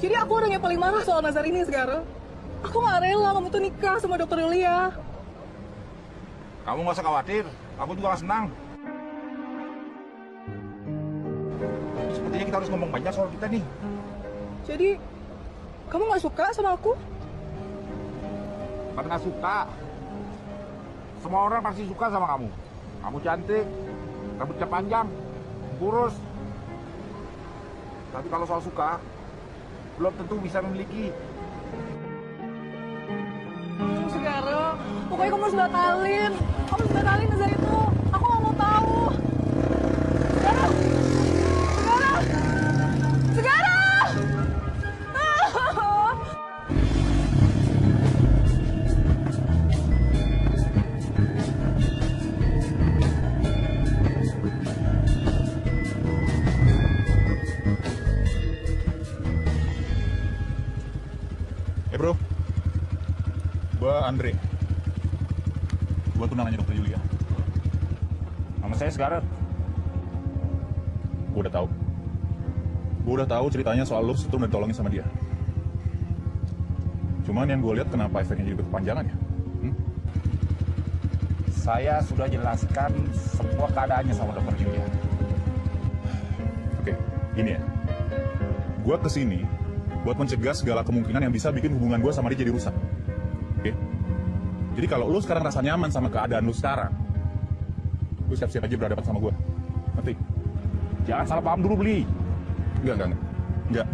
Jadi aku orang yang paling marah soal nazar ini, Segara. Aku nggak rela kamu tuh nikah sama dokter Yulia. Kamu nggak usah khawatir, aku juga senang. Sepertinya kita harus ngomong banyak soal kita nih. Jadi, kamu nggak suka sama aku? Karena suka. Semua orang pasti suka sama kamu. Kamu cantik, rambutnya panjang, kurus. Tapi kalau soal suka, belum tentu bisa memiliki. Segara, pokoknya kamu harus batalin. Kamu harus batalin nazar itu. Aku nggak mau tahu. Segara! Segara! Segara! Bro, gua Andre. Gua tunangannya dokter Yulia. Nama saya Scarlett. Gua udah tahu ceritanya soal lu setrum dan ditolongin sama dia. Cuman yang gue lihat kenapa efeknya jadi berkepanjangan ya? Saya sudah jelaskan semua keadaannya sama dokter Yulia. Oke, gini ya. Gua kesini buat mencegah segala kemungkinan yang bisa bikin hubungan gue sama dia jadi rusak. Oke? Jadi kalau lu sekarang rasa nyaman sama keadaan lu sekarang, lu siap-siap aja berhadapan sama gue. Ngerti? Jangan salah paham dulu, Beli. Enggak.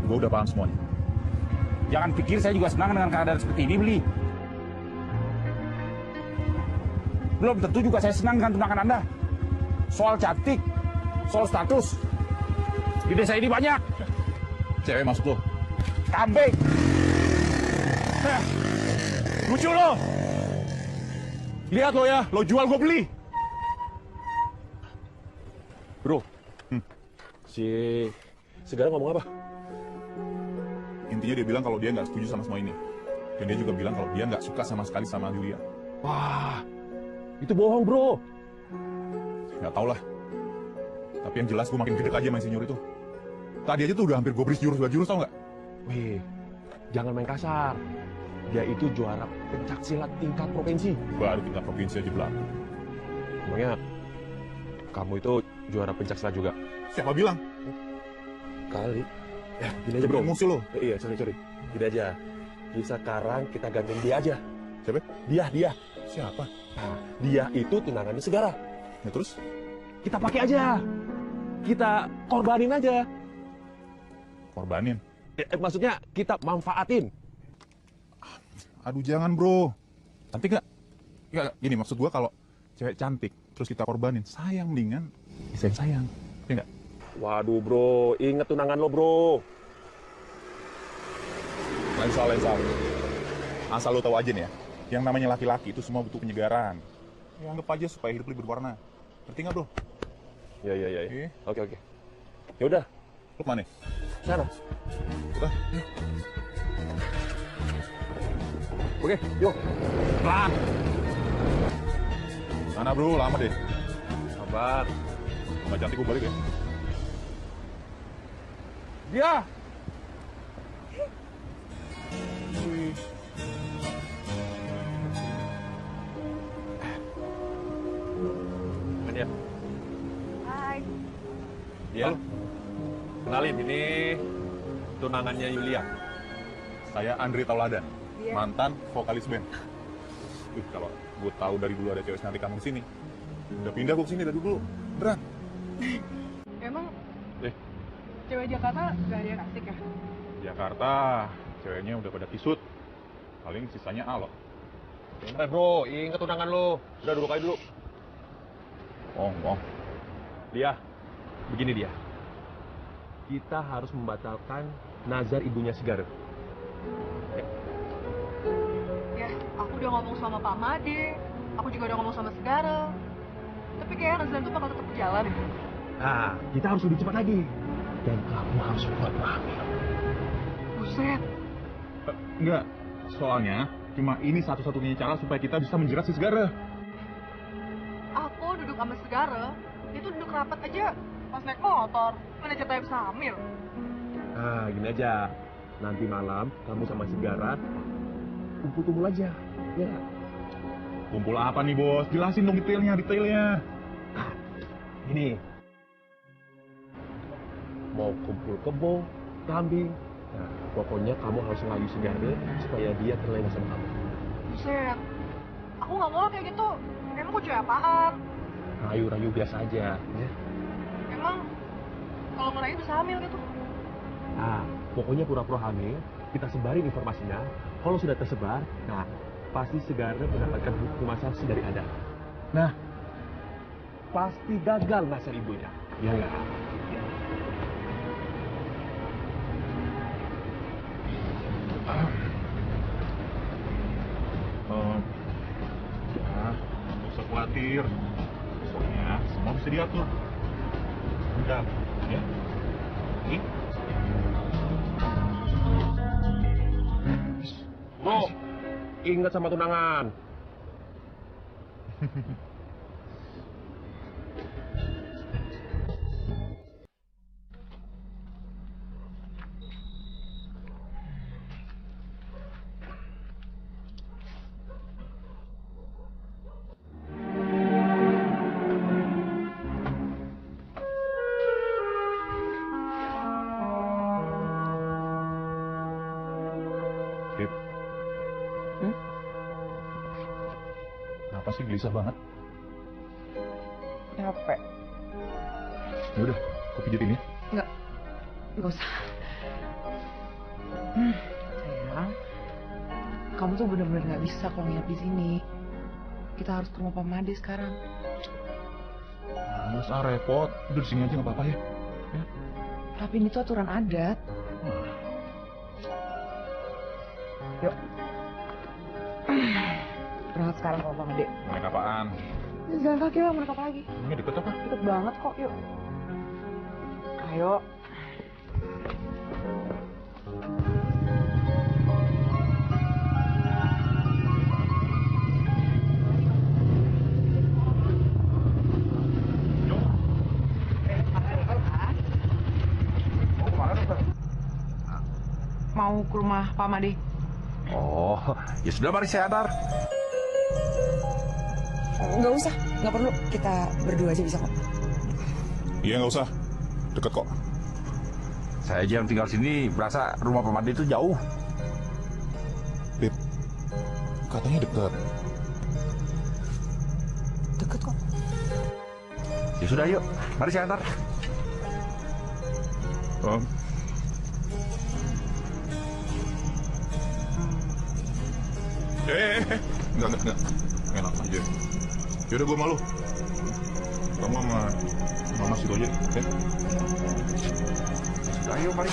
Gue udah paham semuanya. Jangan pikir saya juga senang dengan keadaan seperti ini, Beli. Belum tentu juga saya senang dengan tunangan Anda. Soal cantik, soal status. Di desa ini banyak. Cewek masuk lo. Kambing. Lucu lo. Lihat lo ya, lo jual gue beli. Bro, si Segara ngomong apa? Intinya dia bilang kalau dia nggak setuju sama semua ini. Dan dia juga bilang kalau dia nggak suka sama sekali sama Yulia. Wah, itu bohong bro. Nggak tau lah. Tapi yang jelas gue makin gede aja sama insinyur itu. Tadi aja tuh udah hampir gobris jurus tau nggak? Wih, jangan main kasar. Dia itu juara pencaksilat tingkat provinsi. Baru tingkat provinsi aja belum. Emangnya kamu itu juara pencaksilat juga? Siapa bilang? Kali. Ya, gini aja bro. Musuh lo? Iya, sorry. Gini aja. Sekarang kita gantiin dia aja. Siapa? Dia. Siapa? Nah, dia itu tunangannya Segara. Ya terus? Kita pakai aja. kita korbanin aja. Korbanin? Maksudnya kita manfaatin. Aduh jangan bro. Nanti nggak? Ya gini maksud gua kalau cewek cantik terus kita korbanin, sayang mendingan sayang. Ya nggak? Waduh bro, inget tunangan lo bro. Lain soal. Asal lo tahu aja nih ya, yang namanya laki-laki itu semua butuh penyegaran. Ya anggap aja supaya hidup lebih berwarna. Ngerti nggak bro? Iya. Oke. Ya udah. Lu kemana? Sana. Udah. Oke, yuk. Pelan. Mana bro, lama deh. Sabar. Nggak cantik gue balik ya. Dia. Dia. Hai. Dia. Kenalin, ini tunangannya Yulia. Saya Andri Tauladan, Iya. mantan vokalis band. Kalau gue tahu dari dulu ada cewek cantik kamu kesini, udah pindah gue kesini dari dulu. Beneran. Emang cewek Jakarta gak ada yang asik ya? Jakarta, ceweknya udah pada kisut. Paling sisanya alot. Bro, inget tunangan lo. Udah duduk aja dulu. Oh. Dia, begini dia. Kita harus membatalkan nazar ibunya Segar. Ya, aku udah ngomong sama Pak Made, aku juga udah ngomong sama Segara. Tapi kayaknya Nazar itu bakal tetap berjalan. Nah, kita harus lebih cepat lagi. Dan kamu harus buat hamil. Buset. Enggak, soalnya cuma ini satu-satunya cara supaya kita bisa menjerat si Segara. Aku duduk sama Segara, dia tuh duduk rapat aja pas naik motor. Mana ceritanya bisa hamil? Nah, gini aja. Nanti malam kamu sama Segara kumpul-kumpul aja. Ya. Kumpul apa nih bos? Jelasin dong detailnya. Ini mau kumpul kebo, kambing. Nah, pokoknya kamu harus ngelayu Segara supaya dia terlena sama kamu. Buset. Aku nggak mau kayak gitu. Emang aku cewek apaan? Rayu-rayu biasa aja. Ya. Emang kalau ngerayu bisa hamil gitu? Nah, pokoknya pura-pura hamil, kita sebarin informasinya. Kalau sudah tersebar, nah pasti Segara mendapatkan hukuman sanksi dari Anda. Nah, pasti gagal nasar ibunya. Ya nggak? Nggak usah khawatir. Pokoknya semua bisa diatur. Udah, ya. Ini. Bro, ingat sama tunangan. Kenapa sih gelisah banget? Capek. Ya udah, aku pijitin ya. Nggak usah. Sayang, kamu tuh bener-bener nggak bisa kalau nginep di sini. Kita harus ke rumah Pak Made sekarang. Nggak usah repot, udah di sini aja nggak apa-apa ya. Tapi ini tuh aturan adat. Yuk. Berangkat sekarang ke rumah Pak Made. Naik apaan? Jalan kaki lah, mau naik apa lagi? Ini deket apa? Deket banget kok, yuk. Ayo. Mau ke rumah Pak Made. Oh, ya sudah mari saya antar. Nggak usah, nggak perlu. Kita berdua aja bisa kok. Iya nggak usah, deket kok. Saya aja yang tinggal sini berasa rumah Pak Made itu jauh. Beb, katanya deket. Deket kok. Ya sudah yuk, mari saya antar. Oh. Enggak. Enak aja. Yaudah gue malu. Kamu sama mama situ aja, oke? Ayo, mari.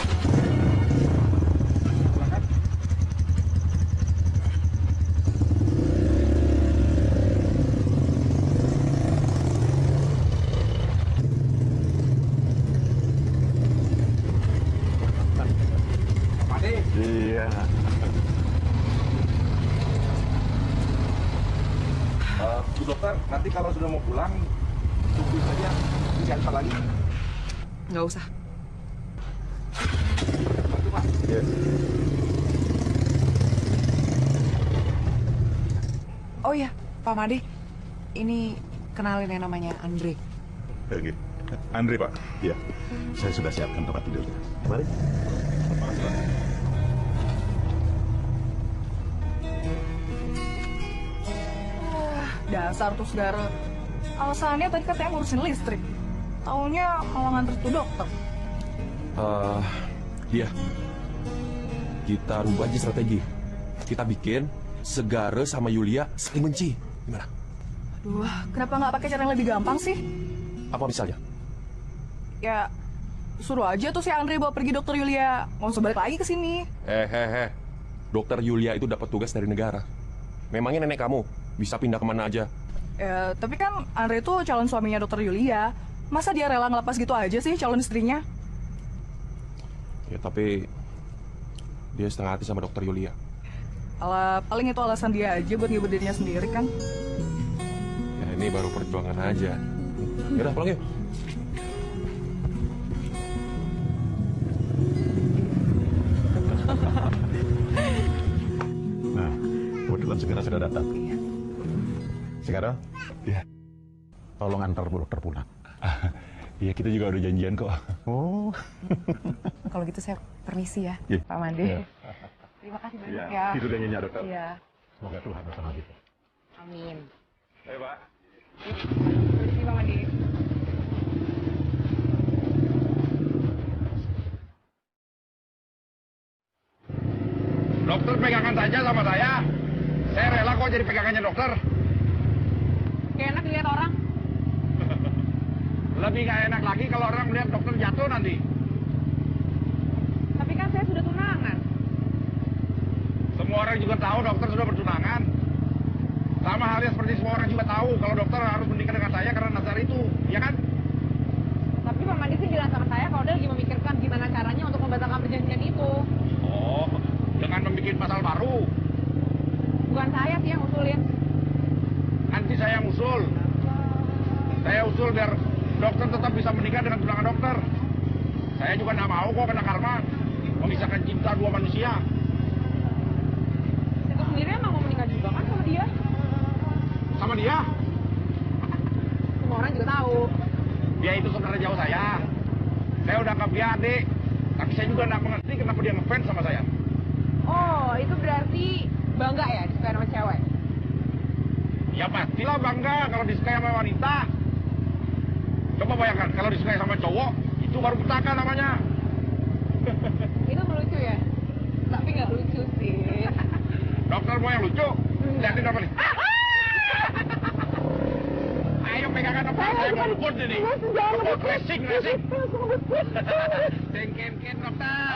Iya. Bu dokter, nanti kalau sudah mau pulang, tunggu saja, bisa antar lagi. Nggak usah. Bantu, Pak. Iya. Oh iya, Pak Made, ini kenalin yang namanya Andre. Oke. Andre, Pak. Iya, saya sudah siapkan tempat tidurnya. Mari. Makasih, Pak. Dasar tuh Segara. Alasannya tadi katanya ngurusin listrik. Taunya malah nganter tuh dokter. Dia. Kita rubah aja strategi. Kita bikin Segara sama Yulia saling benci. Gimana? Aduh, kenapa nggak pakai cara yang lebih gampang sih? Apa misalnya? Ya, suruh aja tuh si Andre bawa pergi dokter Yulia. Nggak usah balik lagi ke sini. Dokter Yulia itu dapat tugas dari negara. Memangnya nenek kamu bisa pindah kemana aja? Ya, tapi kan Andre itu calon suaminya dokter Yulia. Masa dia rela ngelepas gitu aja sih calon istrinya? Ya tapi dia setengah hati sama dokter Yulia. Alah, paling itu alasan dia aja buat ngibur dirinya sendiri kan. Ya ini baru perjuangan aja. Yaudah pulang yuk. Nah, kebetulan Segara sudah datang. Segara? Iya. Tolong antar Bu Dokter pulang. Iya, kita juga udah janjian kok. Oh. Kalau gitu saya permisi ya, Iya. Pak Made. Iya. Terima kasih Iya, banyak ya. tidur yang nyenyak, Dokter. Iya. Semoga Tuhan bersama kita. Amin. Ayo, Pak. Terima kasih, Pak Made. Dokter pegangan saja sama saya. Saya rela kok jadi pegangannya dokter. Kayak enak lihat orang. Lebih gak enak lagi kalau orang melihat dokter jatuh nanti. Tapi kan saya sudah tunangan. Semua orang juga tahu dokter sudah bertunangan. Sama halnya seperti semua orang juga tahu kalau dokter harus menikah dengan saya karena nazar itu, ya kan? Tapi Pak Made sih bilang sama saya kalau dia lagi memikirkan gimana caranya untuk membatalkan perjanjian itu. Oh, dengan membuat pasal baru. Bukan saya sih yang usulin. Nanti saya yang usul. Saya usul biar dokter tetap bisa menikah dengan tunangan dokter. Saya juga nggak mau kok kena karma memisahkan cinta dua manusia. Itu sendiri emang mau menikah juga kan sama dia? Sama dia? Semua orang juga tahu. Dia itu saudara jauh saya. Saya udah anggap dia adik. Tapi saya juga nggak mengerti kenapa dia ngefans sama saya. Oh, itu berarti bangga ya disukai sama cewek? Ya pastilah bangga kalau disukai sama wanita. Coba bayangkan kalau disukai sama cowok, itu baru petaka namanya. Itu lucu ya? Tapi nggak lucu sih. Dokter mau yang lucu? Lihatin apa nih? Ayo pegangan apa? Saya mau luput ini. Racing. Ken dokter.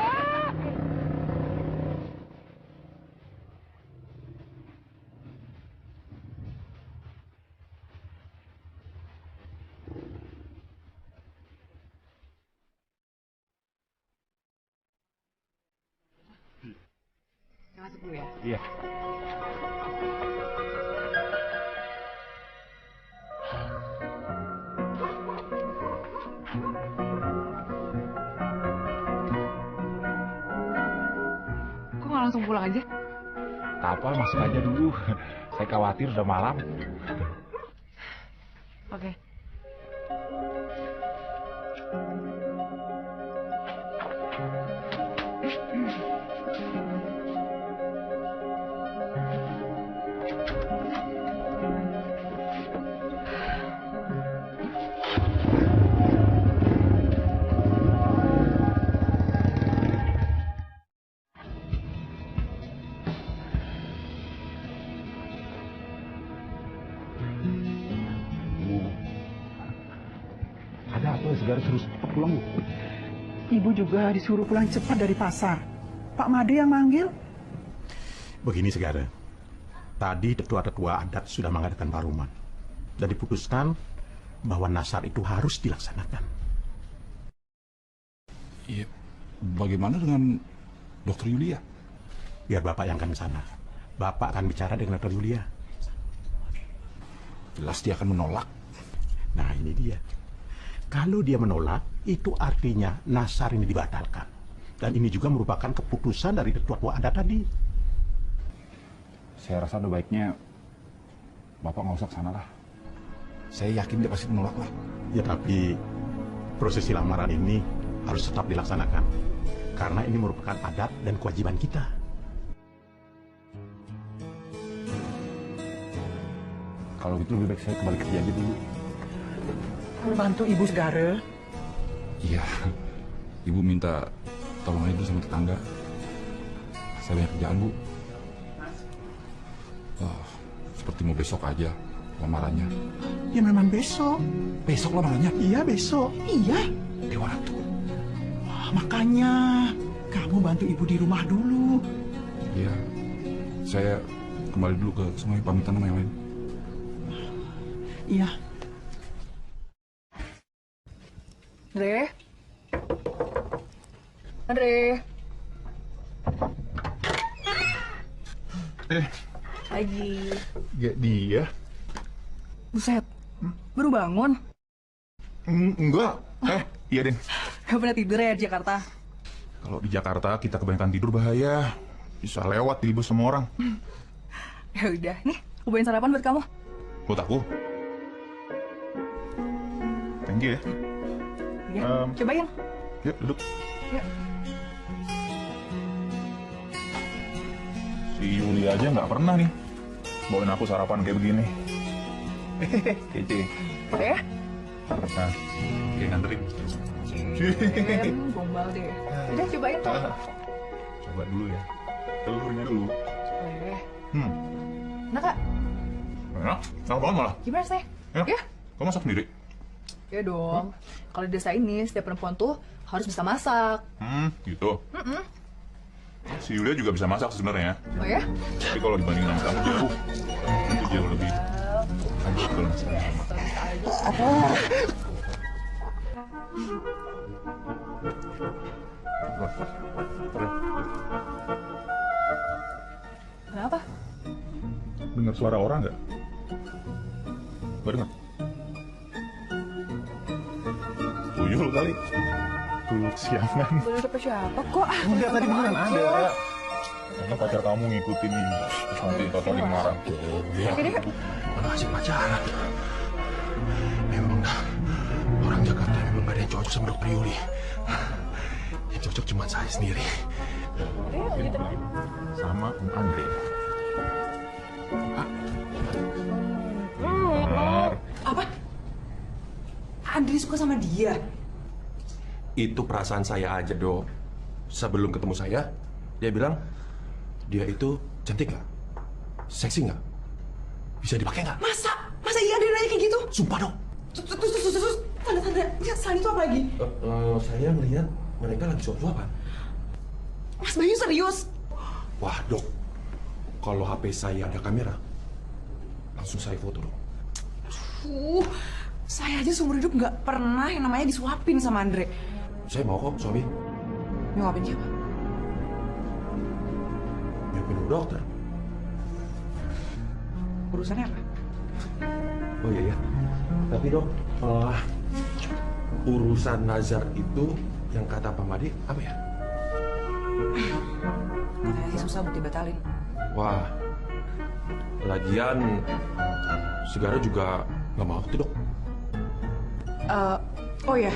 Masuk dulu ya? Iya. Kok nggak langsung pulang aja? Tak apa, masuk aja dulu. Saya khawatir udah malam. Oke. cepat pulang, Bu. Ibu juga disuruh pulang cepat dari pasar. Pak Made yang manggil. Begini Segara, tadi tetua-tetua adat sudah mengadakan paruman dan diputuskan bahwa nasar itu harus dilaksanakan. Iya, bagaimana dengan Dokter Yulia? Biar Bapak yang akan ke sana. Bapak akan bicara dengan Dokter Yulia. Jelas dia akan menolak. Nah ini dia. Kalau dia menolak, itu artinya nasar ini dibatalkan. Dan ini juga merupakan keputusan dari tetua-tetua adat tadi. Saya rasa ada baiknya Bapak nggak usah ke sana lah. Saya yakin dia pasti menolak lah. Ya tapi prosesi lamaran ini harus tetap dilaksanakan. Karena ini merupakan adat dan kewajiban kita. Kalau gitu lebih baik saya kembali kerja aja dulu. Bantu Ibu Segara. Iya, Ibu minta tolong aja sama tetangga. Saya banyak kerjaan, Bu. Seperti mau besok aja lamarannya. Ya memang besok. Besok lamarannya? Iya besok. Iya. Dewa Ratu. Wah, makanya kamu bantu Ibu di rumah dulu. Iya, saya kembali dulu ke sungai pamitan sama yang lain. Iya. Andre. Lagi. Gak dia. Buset, baru bangun. Enggak. Iya, Den. Gak pernah tidur ya di Jakarta? Kalau di Jakarta kita kebanyakan tidur bahaya. Bisa lewat di bus semua orang. Ya udah, nih, aku bawain sarapan buat kamu. Buat aku. Thank you ya. Ya, cobain. Yuk, duduk. Ya. Si Yuli aja nggak pernah nih bawain aku sarapan kayak begini. Kece. Ya? Nah, kayak nganterin. Gombal deh. Udah, cobain tuh. Coba dulu ya. Telurnya dulu. Enak, Kak? Enak? Enak banget malah. Gimana sih? Ya? Kamu masak sendiri? Ya dong. Kalau di desa ini, setiap perempuan tuh harus bisa masak. Gitu. Si Yulia juga bisa masak sebenarnya. Oh ya? Tapi kalau dibandingin sama kamu jauh, itu jauh lebih lanjut kalau masak. Kenapa? Dengar suara orang nggak? Nggak dengar? Tuyul kali. Tuyul siangan. Belum dapet siapa kok? Enggak, tadi beneran ada. Kayaknya pacar kamu ngikutin nih. Terus nanti tau-tau dia marah. Oke deh. Mana asik pacaran. Memang dah. Orang Jakarta memang gak ada yang cocok sama Dokter Yuli. Yang cocok cuma saya sendiri. Sama Om Andre. Apa? Andri suka sama dia? Itu perasaan saya aja, Dok. Sebelum ketemu saya, dia bilang, dia itu cantik nggak? Seksi nggak? Bisa dipakai nggak? Masa? Masa iya Andri nanya kayak gitu? Sumpah, Dok. Terus, tanda-tanda. Ya, selain itu apa lagi? Saya ngelihat mereka lagi suap-suapan. Mas Bayu serius? Wah, Dok. Kalau HP saya ada kamera, langsung saya foto, Dok. Saya aja seumur hidup nggak pernah yang namanya disuapin sama Andre. Saya mau kok, suami. Nyuapin siapa? Nyuapin dokter. Urusannya apa? Oh iya ya. Tapi Dok, urusan nazar itu yang kata Pak Made apa ya? Katanya sih susah buat dibatalin. Wah, lagian Segara juga nggak mau tuh, Dok. Oh ya,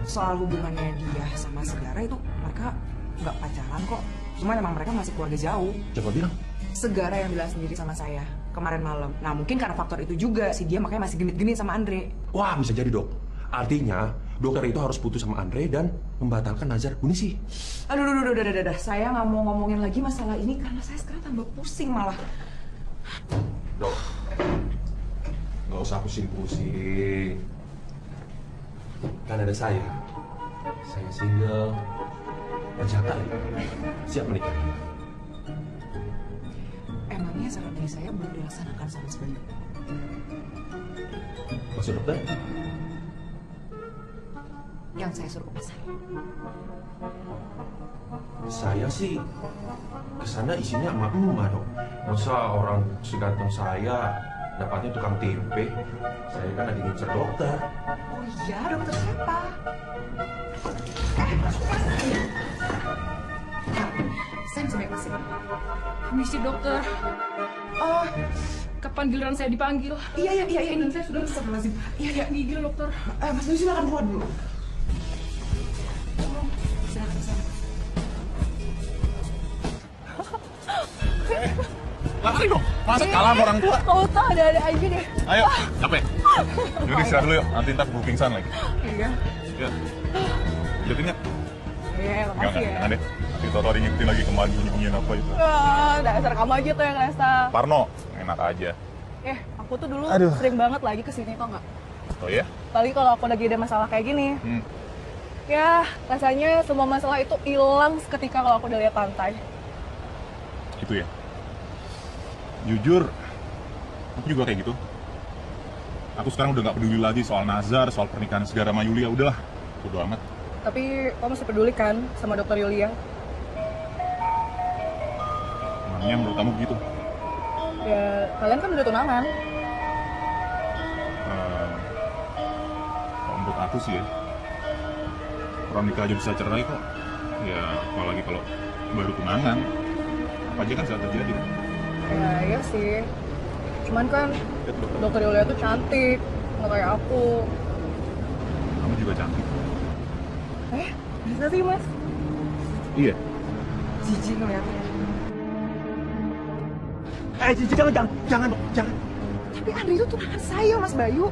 soal hubungannya dia sama Segara itu mereka nggak pacaran kok. Cuma emang mereka masih keluarga jauh. Siapa bilang? Segara yang bilang sendiri sama saya kemarin malam. Nah mungkin karena faktor itu juga si dia makanya masih genit-genit sama Andre. Wah, bisa jadi, Dok. Artinya dokter itu harus putus sama Andre dan membatalkan nazar Bu Nisi. Aduh, udah. Saya nggak mau ngomongin lagi masalah ini karena saya sekarang tambah pusing malah. Dok, nggak usah pusing-pusing. kan ada saya single, bercakap, siap menikah. Emangnya saran dari saya belum dilaksanakan sama Mas Bayu? Maksud dokter? Yang saya suruh ke pasar. Saya sih kesana isinya emak-emak dong. Masa orang seganteng saya dapatnya tukang tempe? Saya kan lagi ngincer dokter. Oh iya, dokter siapa? Saya bisa bebas ya? Misi dokter. Oh, kapan giliran saya dipanggil? Iya, ini saya sudah Astagfirullahaladzim. Iya, gigil dokter. Mas Bayu silakan keluar dulu. Silakan ke sana. Lari dong, masa kalah sama orang tua? Kamu tahu ada aja deh. Ayo, capek. Yaudah istirahat dulu yuk, nanti ntar keburu pingsan lagi. Iya. Ya. Jadinya? Iya, makasih ya. Jangan deh. Nanti tau ada ngikutin lagi kemarin bunyi-bunyiin apa itu. Dasar kamu aja tuh yang ngerasa. Parno, enak aja. Aku tuh dulu Aduh. sering banget lagi kesini tau nggak? Oh ya? Apalagi kalau aku lagi ada masalah kayak gini. Ya, rasanya semua masalah itu hilang seketika kalau aku udah lihat pantai. Gitu ya? Jujur, aku juga kayak gitu. Aku sekarang udah gak peduli lagi soal Nazar, soal pernikahan segala sama Yulia. Udahlah, bodo amat. Tapi kamu masih peduli kan sama dokter Yulia? Emangnya menurut kamu begitu? Ya, kalian kan udah tunangan. Kalau menurut aku sih ya, orang nikah aja bisa cerai kok. Ya, apalagi kalau baru tunangan. Apa aja kan bisa terjadi. Ya, iya sih. Cuman kan dokter Yulia tuh cantik, nggak kayak aku. Kamu juga cantik. Bisa sih, Mas. Iya. Jijik ngeliatnya. Cici, jangan dong, jangan. Tapi Andri itu tunangan saya, Mas Bayu.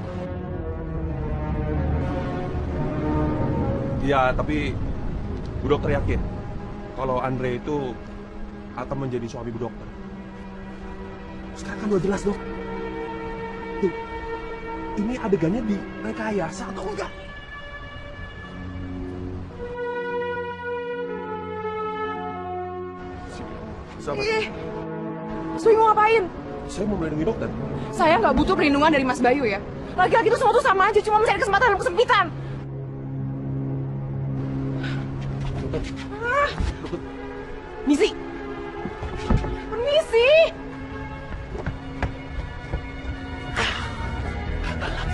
Ya, tapi Bu Dokter yakin kalau Andre itu akan menjadi suami Bu Dokter. Sekarang kan udah jelas, Dok. Tuh, ini adegannya di rekayasa atau enggak? Sahabat, Mas Bayu mau ngapain? saya mau melindungi dokter. Saya nggak butuh perlindungan dari Mas Bayu ya. Laki-laki itu semua tuh sama aja, cuma mencari kesempatan dalam kesempitan. Misi. Permisi. Sekarang.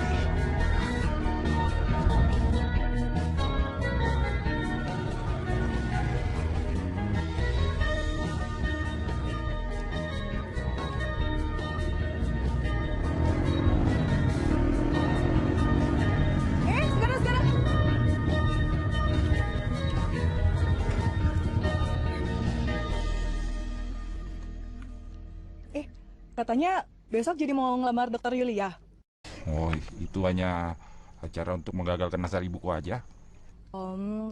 Katanya besok jadi mau ngelamar dokter Yulia. Oh, itu hanya acara untuk menggagalkan nasar ibuku aja.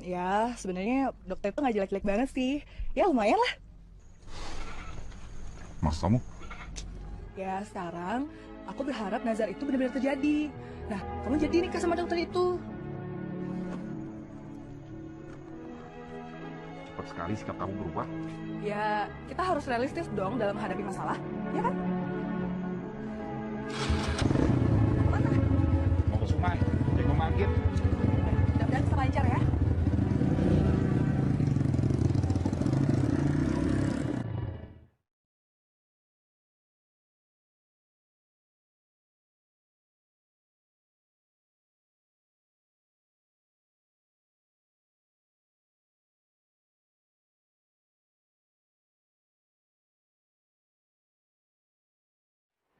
Ya sebenarnya dokter itu nggak jelek-jelek banget sih. Ya lumayan lah. Maksud kamu? Ya sekarang aku berharap nazar itu benar-benar terjadi. Nah, kamu jadi nikah sama dokter itu. Cepat sekali sikap kamu berubah. Ya, kita harus realistis dong dalam menghadapi masalah, ya kan? Mau ke sungai, jadi memanggil. Mudah-mudahan bisa lancar ya.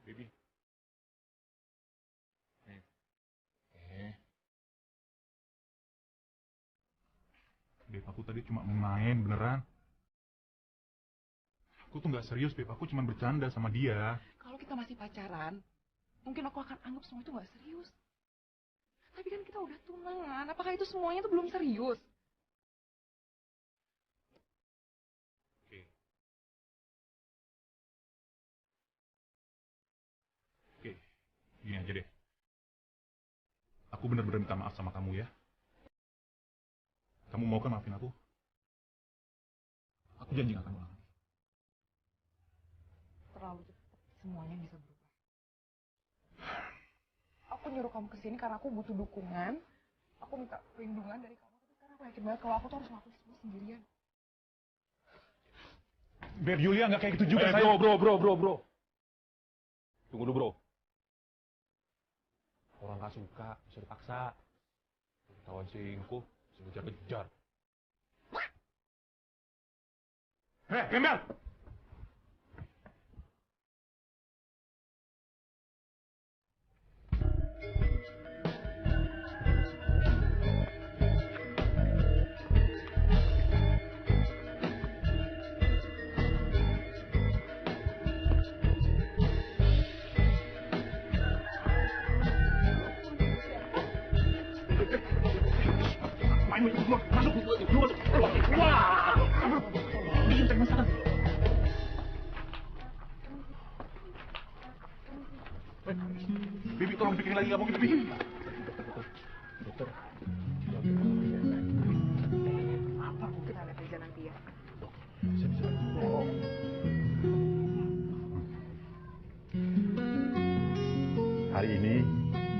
Baby. Beb, aku tadi cuma main beneran. Aku tuh nggak serius, Beb. Aku cuma bercanda sama dia. Kalau kita masih pacaran, mungkin aku akan anggap semua itu nggak serius. Tapi kan kita udah tunangan, apakah itu semuanya tuh belum serius? Oke, gini aja deh. Aku bener-bener minta maaf sama kamu ya. Kamu mau kan maafin aku? Aku janji gak akan ulang. Terlalu cepat semuanya bisa berubah. Aku nyuruh kamu kesini karena aku butuh dukungan. Aku minta perlindungan dari kamu. Tapi sekarang aku yakin banget kalau aku tuh harus ngelakuin semua sendirian. Beb, Julia nggak kayak gitu juga. Bro. Tunggu dulu, bro. Orang gak suka, bisa dipaksa. Tawan selingkuh, bisa kejar-kejar. Hei, Gembel! Bibi, tolong bikin lagi, nggak mungkin, Bibi. Dokter. Apa kita lihat aja nanti ya. Bisa. Hari ini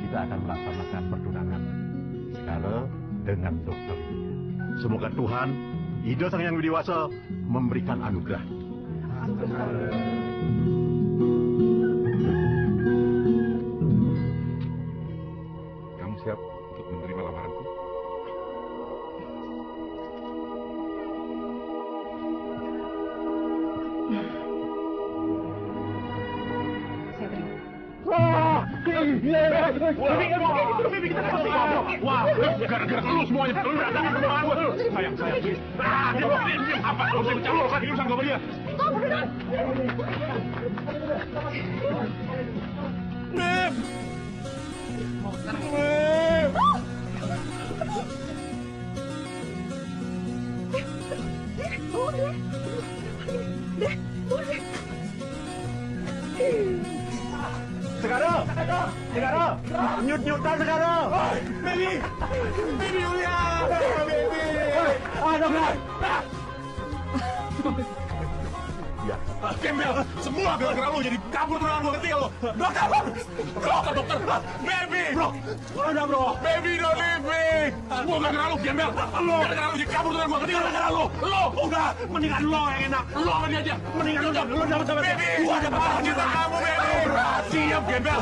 kita akan melaksanakan pertunangan Segara dengan Dokter Lia. Semoga Tuhan, Ida Sang Yang Widiwasa, memberikan anugerah. Kamu siap untuk menerima lamaranku? Saya terima. Wah, gara-gara lu semuanya. Lu datang ke rumah gue. Sayang, please. Dia apa? Lu saya bicara kan urusan gue sama dia. Beb. Segara, nyut-nyutan Segara. Baby Julia, baby. Dokter. Ya, Gembel, semua gara-gara lu jadi kabur tunangan gua, ngerti lo? Dokter, baby. Bro. Baby don't leave me. Semua gara-gara lu, Gembel. Gara-gara lu jadi kabur tunangan gua, ngerti gara-gara lu. Udah, mendingan lo yang enak. Lo sama dia aja. Mendingan lo dapat baby. Gua dapat cinta kamu, baby. Siap, Gembel.